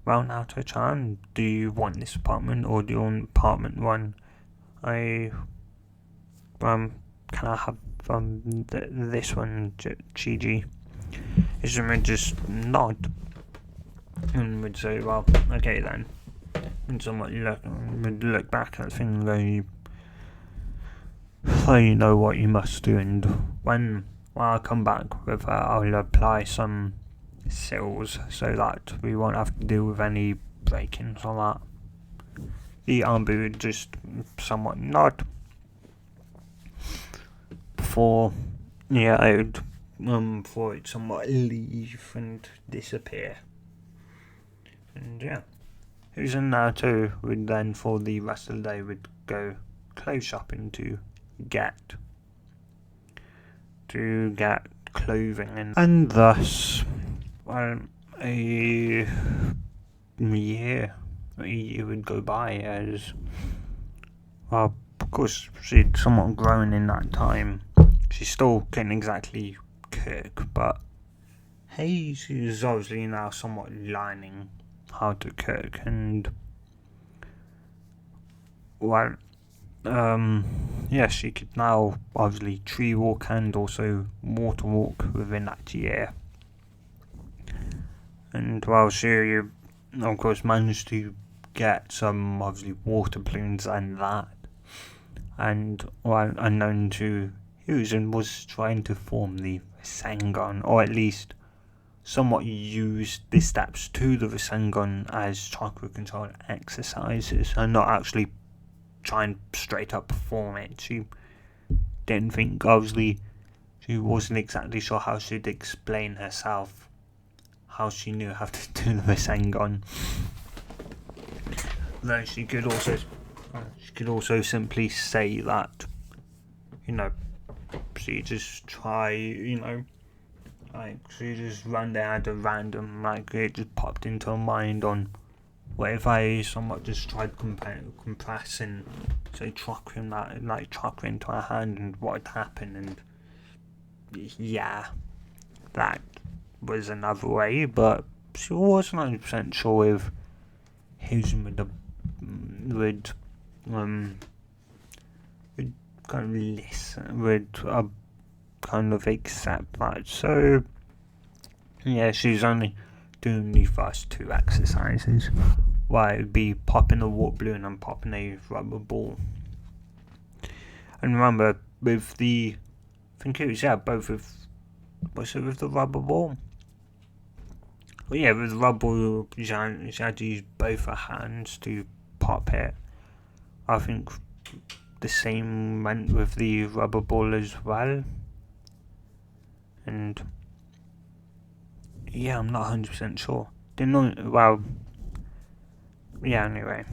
Naruto-chan, do you want this apartment, or do you want apartment one? Can I have this one, Chiji? Izumi would just nod and would say, well, okay then. And somewhat would look back at things and go, so you know what you must do, and when I come back with I'll apply some seals so that we won't have to deal with any break-ins or that. the Ambu would just somewhat nod before, it would, before it somewhat leave and disappear. And who's in Naruto would then, for the rest of the day, would go clothes shopping to get clothing, and thus, well, a year would go by as, well, of course, she'd somewhat grown in that time. She still couldn't exactly cook, but hey, she's obviously now somewhat learning how to cook, and, well, she could now obviously tree walk and also water walk within that year. And while she, of course, managed to get some obviously water balloons and that, and while unknown to Hyusen, was trying to form the Rasengan, or at least somewhat use the steps to the Rasengan as chakra control exercises, and not actually try and straight up perform it. She didn't think, obviously, she wasn't exactly sure how she'd explain herself, how she knew how to do the Rasengan. Though she could also simply say that, she just try, like, she just ran there at a random, like, it just popped into her mind on, what if I somewhat just tried compressing, say, chakra into her hand, and what would happen, and that was another way, but she wasn't 100% sure if Hyusen would kind of listen, would kind of accept that. So she's only doing the first two exercises, where it would be popping a water balloon and popping a rubber ball. And remember, with the, I think it was both with, was it with the rubber ball? Well, with the rubber ball, she had to use both her hands to pop it. I think the same went with the rubber ball as well. And I'm not 100% sure. Anyway.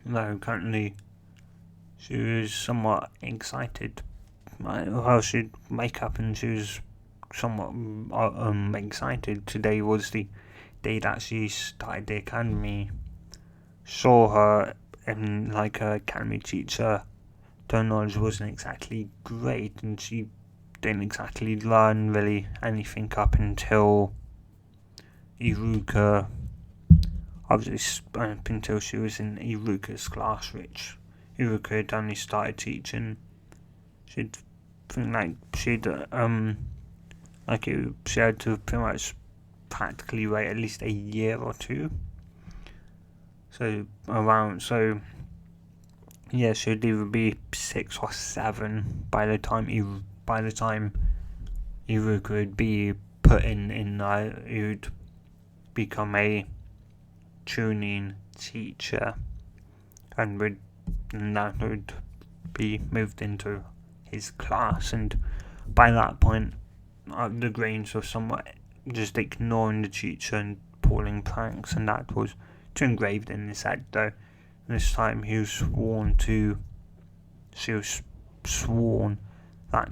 No, currently she was somewhat excited. She'd make up, and she was somewhat excited. Today was the day that she started the academy. Saw her, and like her academy teacher, her knowledge wasn't exactly great, and she didn't exactly learn really anything up until Iruka. Obviously, up until she was in Iruka's class, which Iruka had only started teaching. She had to pretty much practically wait at least a year or two. She'd either be 6 or 7 by the time Iruka would be put in he would become a tuning teacher, and that would be moved into his class. And by that point, the Grange was somewhat just ignoring the teacher and pulling pranks, and that was too engraved in his head. Though this time she was sworn that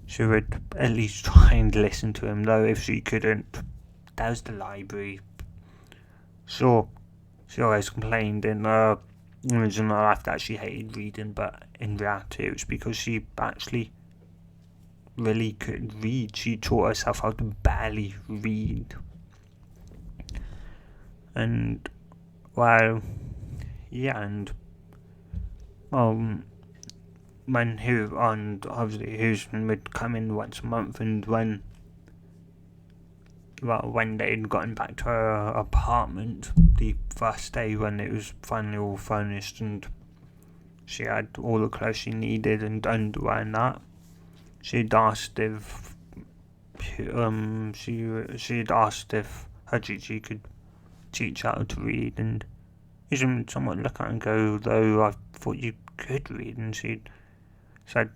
she would at least try and listen to him, though if she couldn't, that was the library. Sure, she always complained in the original life that she hated reading, but in reality it was because she actually really couldn't read. She taught herself how to barely read. And when obviously Houston would come in once a month, and when they'd gotten back to her apartment, the first day when it was finally all furnished and she had all the clothes she needed and underwear and that, she'd asked if her her Gigi could teach her how to read, and Yuzun somewhat look at her and go, though I thought you could read, and she said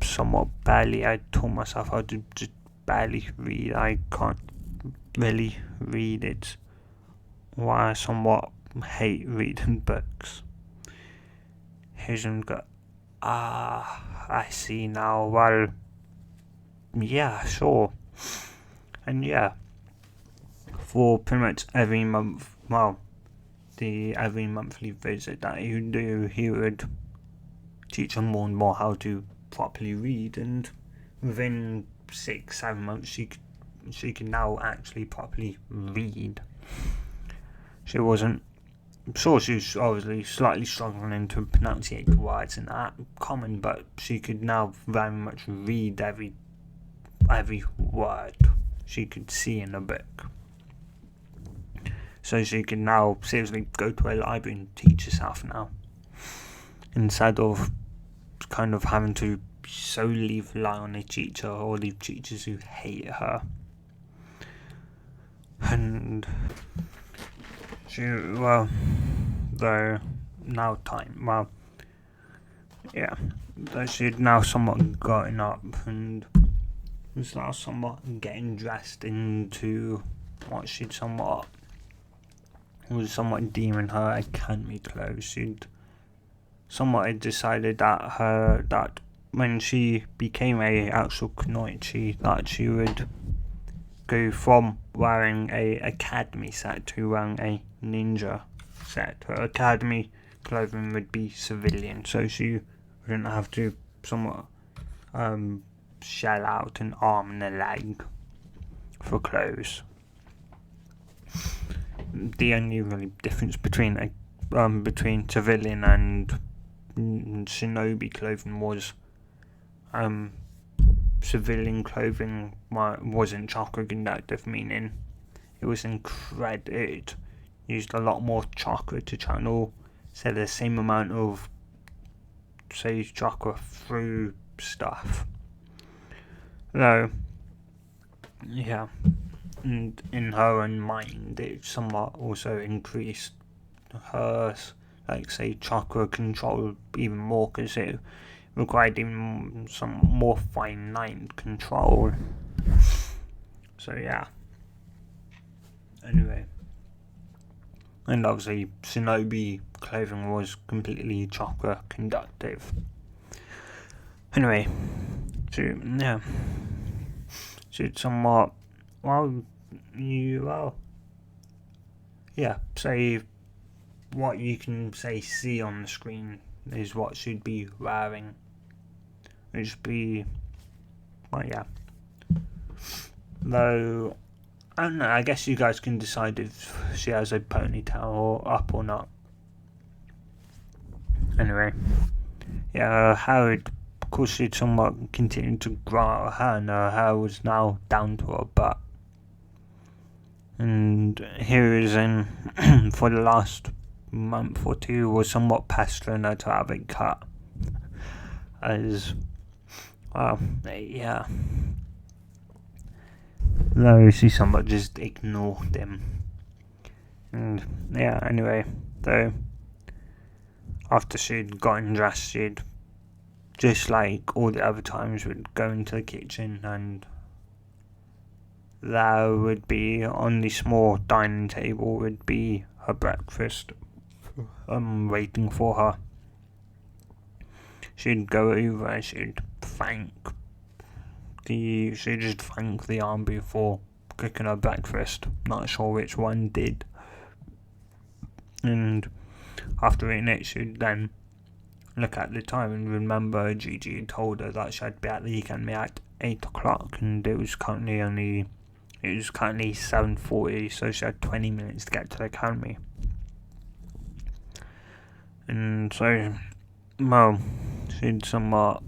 somewhat barely, I taught myself how to just barely read, I can't really read it, why I somewhat hate reading books. Yuzun go, I see now, well, yeah, sure. And yeah, for pretty much every month, well, the every monthly visit that he would do, he would teach her more and more how to properly read, and within 6-7 months she could now actually properly read. She wasn't sure, she was obviously slightly struggling to pronunciate the words in that common, but she could now very much read every word she could see in a book. So she can now seriously go to a library and teach herself now, instead of kind of having to solely rely on a teacher or the teachers who hate her. And she, well, though now time, well, yeah, though she'd now somewhat gotten up and was now somewhat getting dressed into what she'd somewhat deeming her academy clothes. She'd somewhat decided that when she became a actual kunoichi, that she would go from wearing a academy set to wearing a ninja set. Her academy clothing would be civilian, so she wouldn't have to somewhat shell out an arm and a leg for clothes. The only really difference between civilian and shinobi clothing was civilian clothing wasn't chakra conductive, meaning it used a lot more chakra to channel, say, the same amount of, say, chakra through stuff. Though, yeah, and in her own mind, it somewhat also increased her, like, say, chakra control even more, because it required even some more fine-lined control. So yeah. Anyway. And obviously, shinobi clothing was completely chakra conductive. Anyway. So, yeah. So it's somewhat, say what you can see on the screen is what she'd be wearing. It should be, though, I don't know, I guess you guys can decide if she has a ponytail up or not. Anyway, yeah, Howard, of course, she'd somewhat continued to grow out her hair, and her hair was now down to her butt. And here is in, for the last month or two, was somewhat pestering her to have it cut. As, yeah. Though she somewhat just ignored him. And, yeah, anyway, though, after she'd gotten dressed, she'd, just like all the other times, would go into the kitchen, and there would be, on the small dining table, would be her breakfast, waiting for her. She'd go over and she'd just thank the army for cooking her breakfast. Not sure which one did. And after eating it, she'd then look at the time and remember Gigi had told her that she had to be at the academy at 8 o'clock, and it was currently 7:40, so she had 20 minutes to get to the academy. And so, she'd somewhat,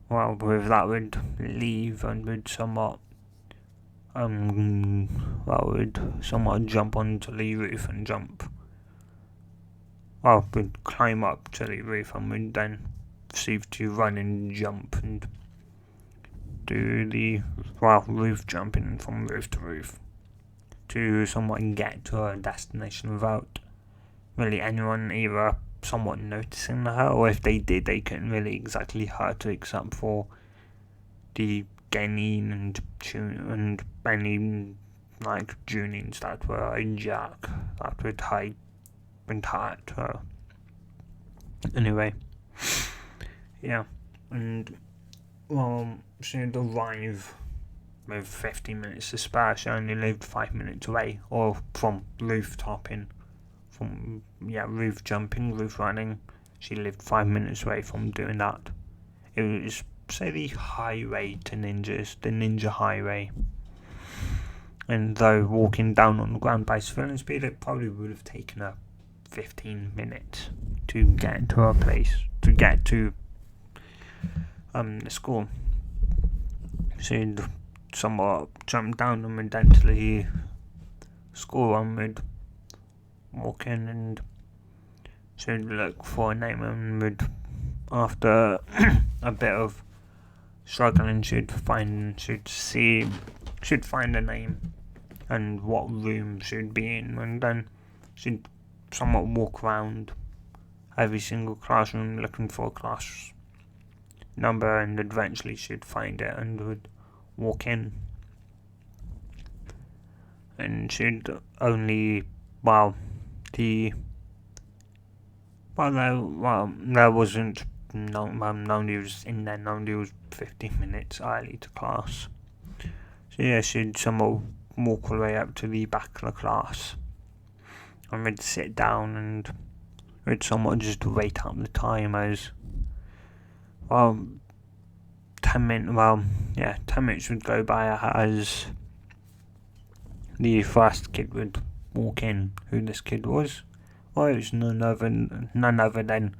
with that would leave and would somewhat, would somewhat jump onto the roof and would climb up to the roof and would then proceed to run and jump and do the, roof jumping from roof to roof. to somewhat get to her destination without really anyone either somewhat noticing her, or if they did, they couldn't really exactly hurt her except for the gaining and any like tunings that were in Jack that would hide and hurt her. Anyway, yeah, and well, she'd arrive with 15 minutes to spare. She only lived 5 minutes away, or from roof-topping, roof jumping, roof running. She lived 5 minutes away from doing that. It was, say, the highway to ninjas, the ninja highway. And though walking down on the ground by civilian speed, it probably would have taken her 15 minutes to get to her place, to get to the school. She'd somewhat jump down and mentally school and would walk in, and she'd look for a name, and would, after a bit of struggling, she'd find a name and what room she'd be in, and then she'd somewhat walk around every single classroom looking for a class number, and eventually she'd find it and would walk in. And she'd only, there wasn't nobody was in there, nobody was 15 minutes early to class. So yeah, she'd somewhat walk all the way up to the back of the class, and we'd sit down and we'd somewhat just wait up the time as 10 minutes would go by as the first kid would walk in. Who this kid was? Well, it was none other than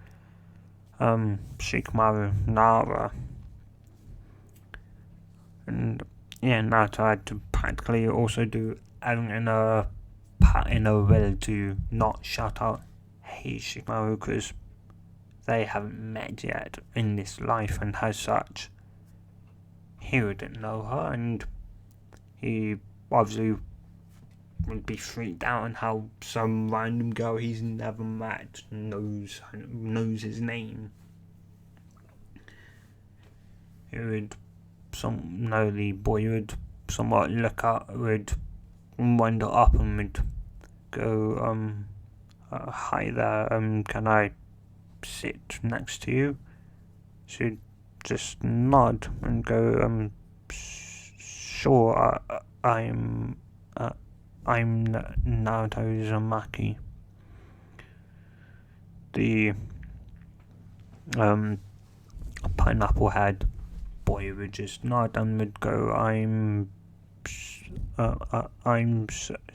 Shikamaru Nara. And yeah, Naruto had to practically also do everything in a will to not shout out, "Hey Shikamaru," because they haven't met yet in this life, and as such, he wouldn't know her, and he obviously would be freaked out on how some random girl he's never met knows his name. The boy would somewhat would wander up and would go, "Hi there, can I sit next to you?" She'd just nod and go, "Sure, I'm Naruto Uzumaki." The pineapple head boy would just nod and would go, I'm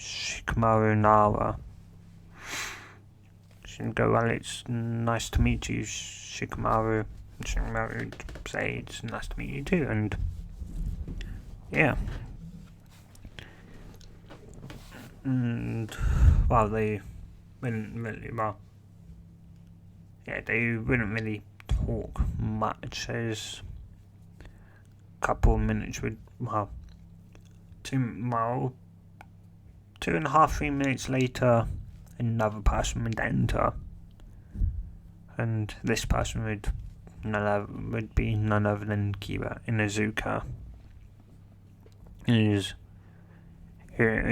Shikamaru Nara." She'd go, "Well, it's nice to meet you, Shikamaru." And Shikamaru would say, "It's nice to meet you too," and yeah. And they wouldn't really talk much, as a couple of minutes would 2.5-3 minutes later, another person would enter, and this person would be none other than Kiba Inuzuka. He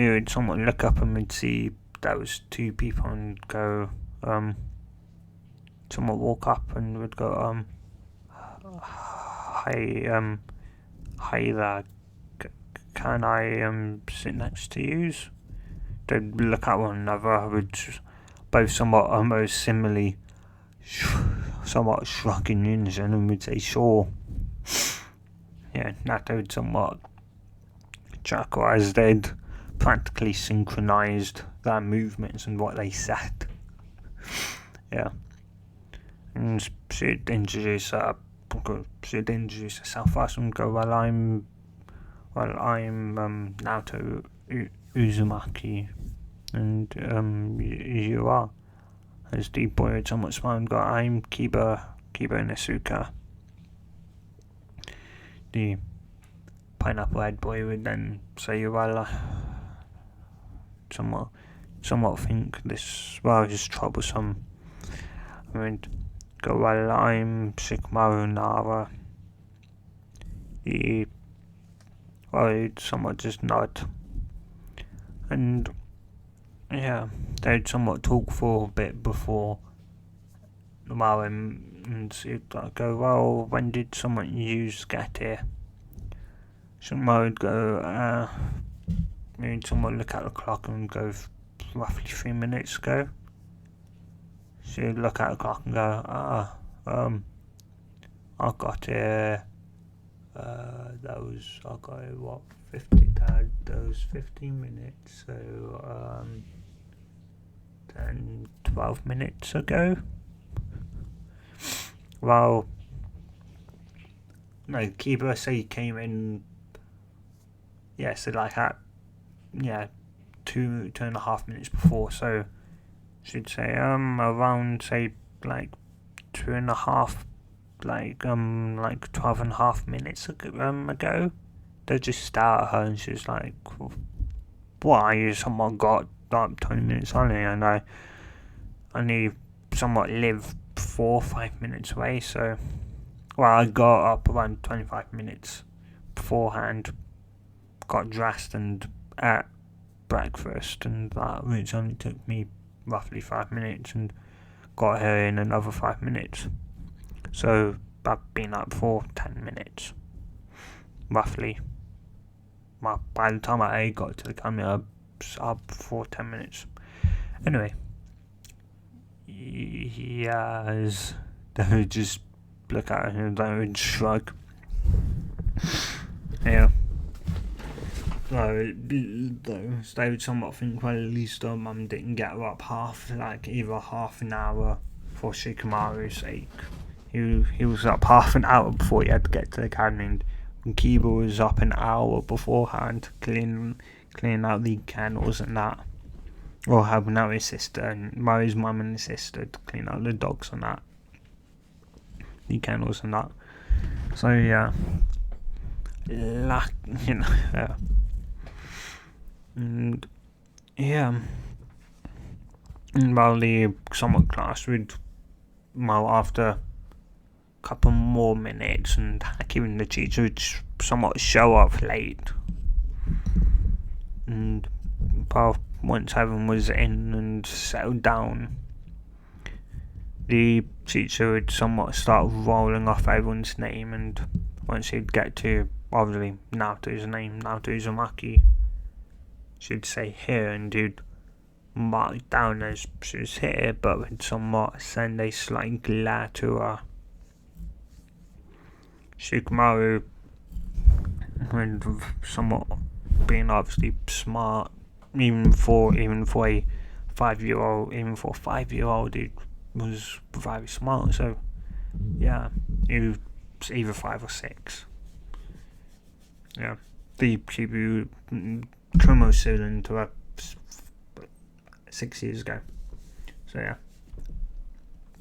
would somewhat look up and would see there was two people and go, somewhat walk up and would go, hi there, can I sit next to you?" They'd look at one another, would both somewhat almost similarly somewhat shrug in unison and would say, "Sure." Yeah, Naruto would somewhat Chakra, as they'd practically synchronized their movements and what they said. Yeah. And she'd introduce herself first and go, "Well, I'm Naruto Uzumaki, and you are." As the boy would somewhat smile and go, "I'm Kiba Inuzuka." The pineapple head boy would then say, "Well, somewhat think this is troublesome. I mean, go well, I'm Shikamaru Nara. He he'd somewhat just nod. And yeah, they'd somewhat talk for a bit before and he'd go, well, when did someone use get here? Shikamaru would go, someone look at the clock and go, roughly 3 minutes ago. She'd look at the clock and go, I got it, I got it, what, 15 minutes, so, 10, 12 minutes ago? Well, no, Kiba say he came in, so like at, 2.5 minutes before, so she'd say, around, say, like, 2.5, like 12.5 minutes ago. They just stare at her and she's like, why, you somewhat got like 20 minutes only, and I only somewhat live 4 or 5 minutes away, so, well, I got up around 25 minutes beforehand, got dressed and ate breakfast, and that, which only took me roughly 5 minutes, and got here in another 5 minutes. So I've been up for 10 minutes, roughly. Well, by the time I got to the camera, I was up for 10 minutes. Anyway, yes, they would just look at her and they would shrug. Yeah. So they would somewhat think, well, at least her mum didn't get her up either half an hour for Shikamaru's sake. He was up half an hour before he had to get to the academy, and Kiba was up an hour beforehand, cleaning out the kennels and that, or helping out his sister and his mum and his sister to clean out the dogs and that, the kennels and that. So yeah, yeah. And yeah, and while the summer class would, after couple more minutes, and even the teacher would somewhat show up late, and once everyone was in and settled down, the teacher would somewhat start rolling off everyone's name, and once he'd get to obviously Naruto's name, Naruto Uzumaki, she'd say here, and he'd mark down as she was here, but would somewhat send a slight glare to her. Shikamaru, somewhat being obviously smart, even for a 5-year-old, he was very smart. So yeah, he was either 5 or 6. Yeah, the people Kumo Sulan to her 6 years ago. So yeah.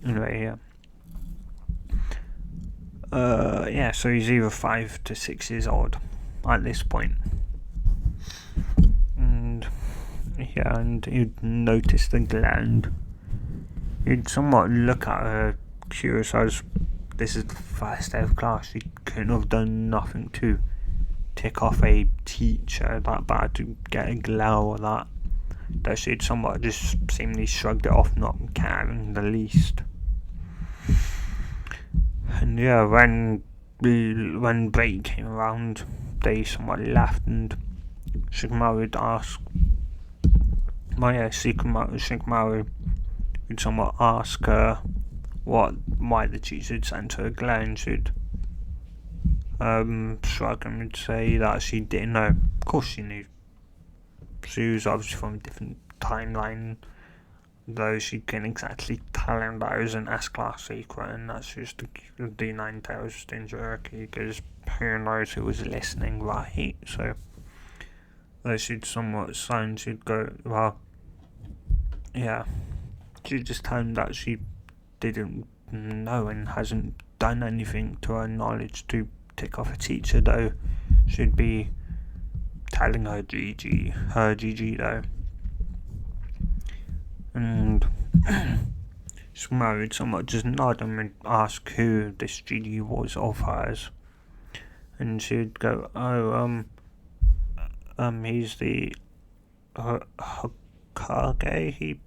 Anyway, yeah. So he's either 5 to 6 years old at this point. And you'd notice the gland. You'd somewhat look at her curious as this is the first day of class. She couldn't have done nothing to tick off a teacher that bad to get a glare or that. That she'd somewhat just seemingly shrugged it off, not caring the least. And yeah, when break came around, they somewhat laughed, and Shikamaru would ask, Shikamaru would somewhat ask her why the teacher had sent her a glare, and she'd shrug and would say that she didn't know. Of course she knew. She was obviously from a different timeline, though she couldn't exactly tell him that it was an S-class secret, and that's just the 9 tails Jinchuriki, because who knows who was listening, right? So, though she'd somewhat sign, she'd go, well, yeah, she'd just tell him that she didn't know and hasn't done anything to her knowledge to tick off a teacher, though she'd be telling her GG though. and she's married, someone just nod and ask who this GD was of hers, and she'd go, oh, he's the Hokage.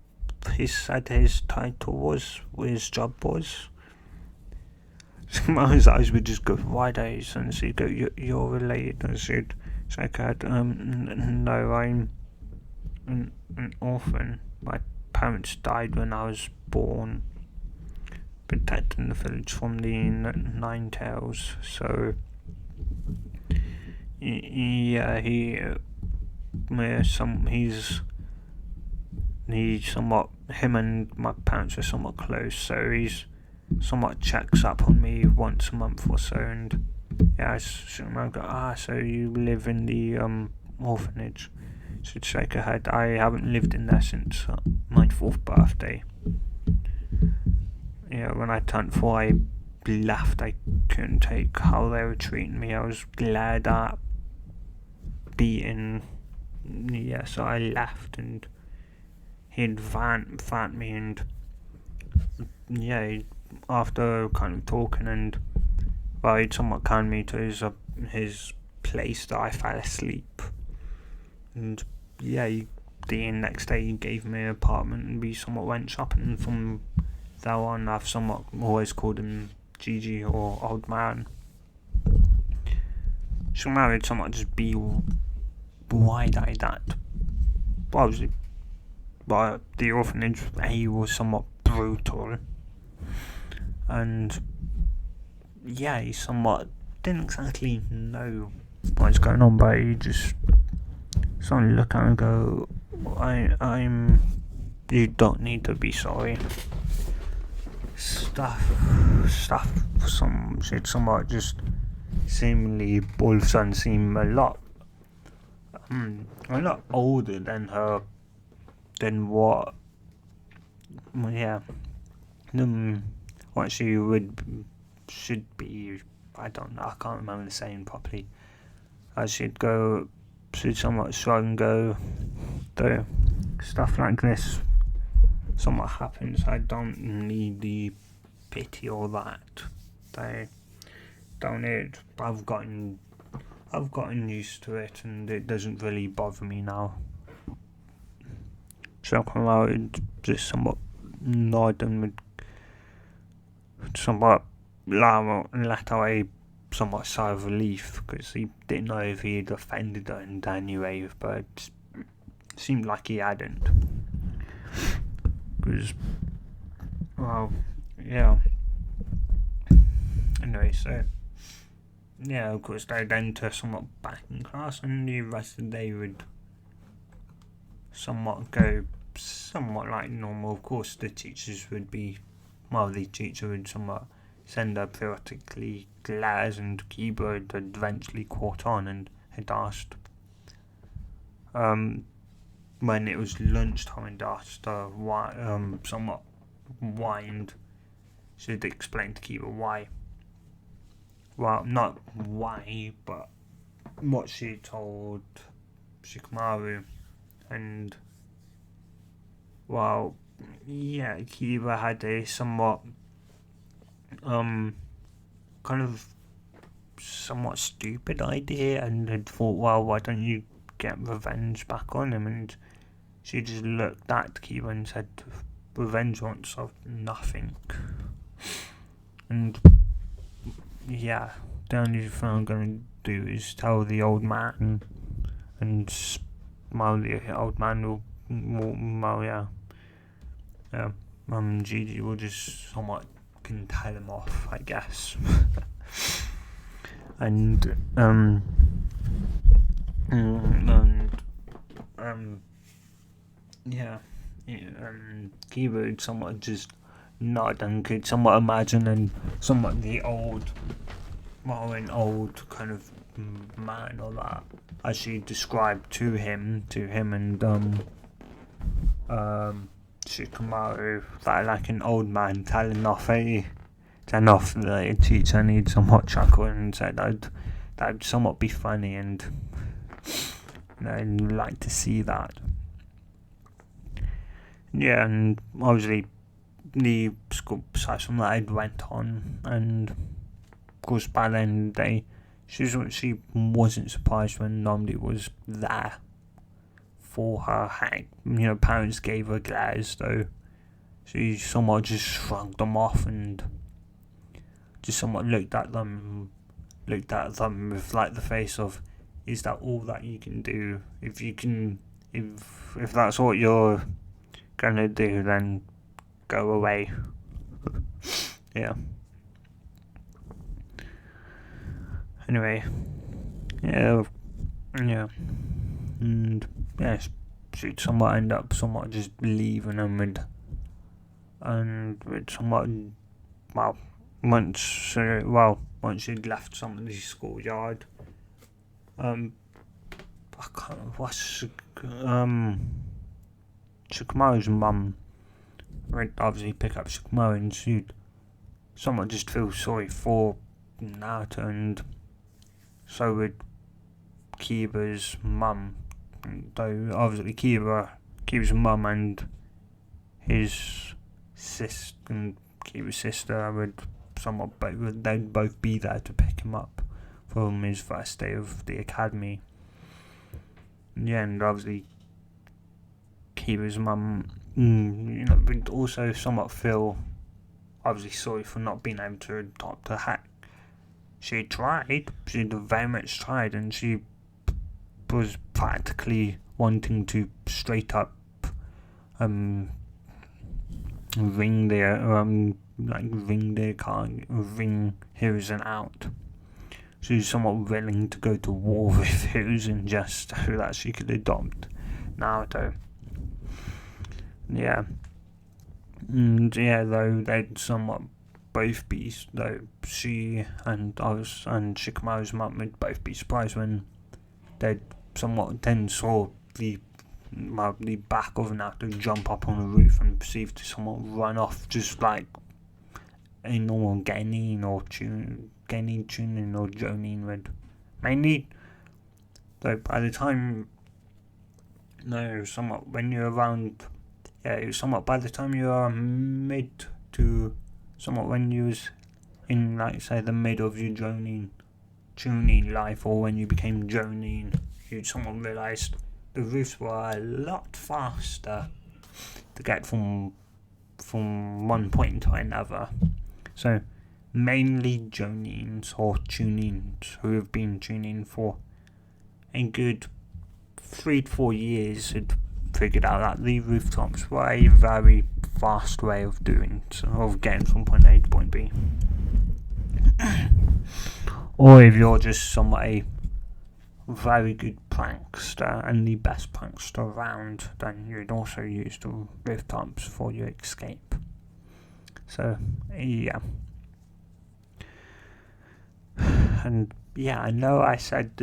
He said his title was, his job was. His eyes would just go wide eyes, and she'd go, you're related, and she'd shake her head, no, I'm an orphan. My parents died when I was born, protecting the village from the Nine Tails, so yeah, he's somewhat, him and my parents are somewhat close, so he's somewhat checks up on me once a month or so, and yeah, I go, so you live in the orphanage? She'd shake her head, I haven't lived in there since my 4th birthday. Yeah, when I turned 4, I left. I couldn't take how they were treating me. I was glared at, beaten. Yeah, so I left, and he'd vant me, and yeah, after kind of talking, and well, he'd somewhat calmed me to his place that I fell asleep, and yeah, the next day he gave me an apartment, and we somewhat went shopping, and from there on I've somewhat always called him Gigi or old man. She married somewhat just be wide-eyed at, obviously, but the orphanage was somewhat brutal, and yeah, he somewhat didn't exactly know what's going on, but he just suddenly look at him and go, you don't need to be sorry. Stuff, somewhat just seemingly all of a sudden seem a lot older than her, than what, what she should be. I don't know, I can't remember the saying properly. She'd somewhat shrug and go, though stuff like this somewhat happens, I don't need the pity or that. They don't need. I've gotten used to it, and it doesn't really bother me now. Chakra would just somewhat nod and would somewhat let out a somewhat sigh of relief, because he didn't know if he had offended her in any way, but it seemed like he hadn't. Because, well, yeah. Anyway, so yeah, of course they'd enter somewhat back in class, and the rest of the day would somewhat go somewhat like normal. Of course, the teacher would somewhat send her periodically glares, and keyboard had eventually caught on and had asked, when it was lunchtime, and asked her why, somewhat whined. She'd explain to Kiba why. Well, not why, but what she told Shikamaru, and well, yeah, Kiba had a somewhat kind of somewhat stupid idea, and had thought, well, why don't you get revenge back on him? And she just looked at Kiba and said, revenge wants of nothing. And yeah, the only thing I'm going to do is tell the old man, and the old man will Gigi will just somewhat can tell him off, I guess. and Kiba would somewhat just nod and could somewhat imagine, and somewhat an old kind of man or that, as she described to him and Shikamaru, that like an old man telling off the teacher needs somewhat chuckle, and said that'd somewhat be funny, and I'd like to see that. yeah, and obviously the school besides from that it went on, and of course by the end of the day she wasn't surprised when Nomdi was there for her hack. Parents gave her glares, though she somewhat just shrugged them off and just somewhat looked at them with like the face of, is that all that you can do? If that's what you're gonna do, then go away. Yeah. Anyway, yeah, and yeah, she'd somewhat end up just leaving them with somewhat, once she'd left somebody's schoolyard, I can't, what's Shikamaru's mum would obviously pick up Shikamaru, and she'd somewhat just feel sorry for Naruto, and so would Kiba's mum, though obviously Kiba's mum and his sister and Kiba's sister they'd both be there to pick him up from his first day of the academy. Yeah, and obviously Kiba's mum, would also somewhat feel obviously sorry for not being able to adopt a hack. She'd very much tried, and she was practically wanting to straight up ring Hiruzen out. She was somewhat willing to go to war with Hiruzen just so that she could adopt Naruto. Yeah. And yeah, though they'd somewhat both be, though she and Shikamaru's mum would both be surprised when they'd somewhat then saw the back of Naruto jump up on the roof and perceived to somewhat run off, just like a normal Genin or Chunin or Jonin would. Mainly, though, by the time, when you're around, by the time you are mid to when you was in, like, say, the mid of your Chunin life, or when you became Jonin, you'd somewhat realised the roofs were a lot faster to get from one point to another. So mainly Jonins or Chunins who have been tuning for a good 3 to 4 years had figured out that the rooftops were a very fast way of getting from point A to point B. Or if you're just a very good prankster and the best prankster around, then you'd also use the rooftops for your escape. So, yeah. And yeah, I know I said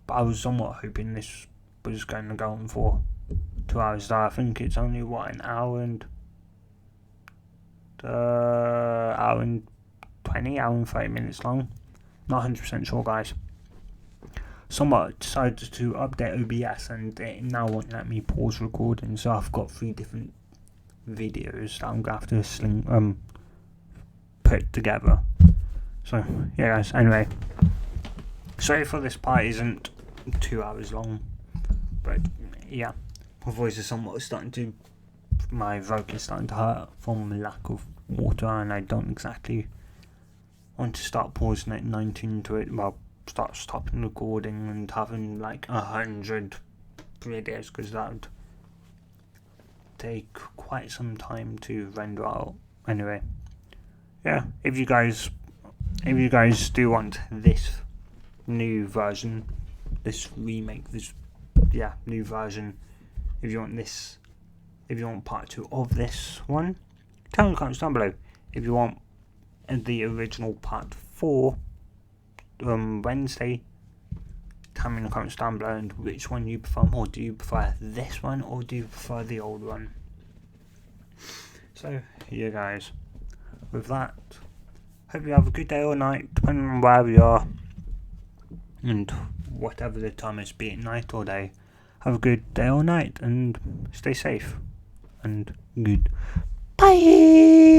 I was somewhat hoping this was going to go on for 2 hours. I think it's only an hour and 20, hour and 30 minutes long. Not 100% sure, guys. Somewhat decided to update OBS, and it now won't let me pause recording, so I've got 3 different videos that I'm going to have to put together. So yeah, guys, anyway, sorry for this part isn't 2 hours long, but yeah, my voice is somewhat my throat is starting to hurt from lack of water, and I don't exactly want to start pausing at 19 to it, start stopping recording and having 100 videos, because that would take quite some time to render out. Anyway, yeah, if you guys do want this new version, this remake, new version, if you want part 2 of this one, tell me in the comments down below. If you want the original part 4 Wednesday, tell me in the comments down below, and which one you prefer more. Do you prefer this one, or do you prefer the old one? So yeah, guys, with that, hope you have a good day or night, depending on wherever you are, and whatever the time is, be it night or day. Have a good day or night, and stay safe. and good. Bye!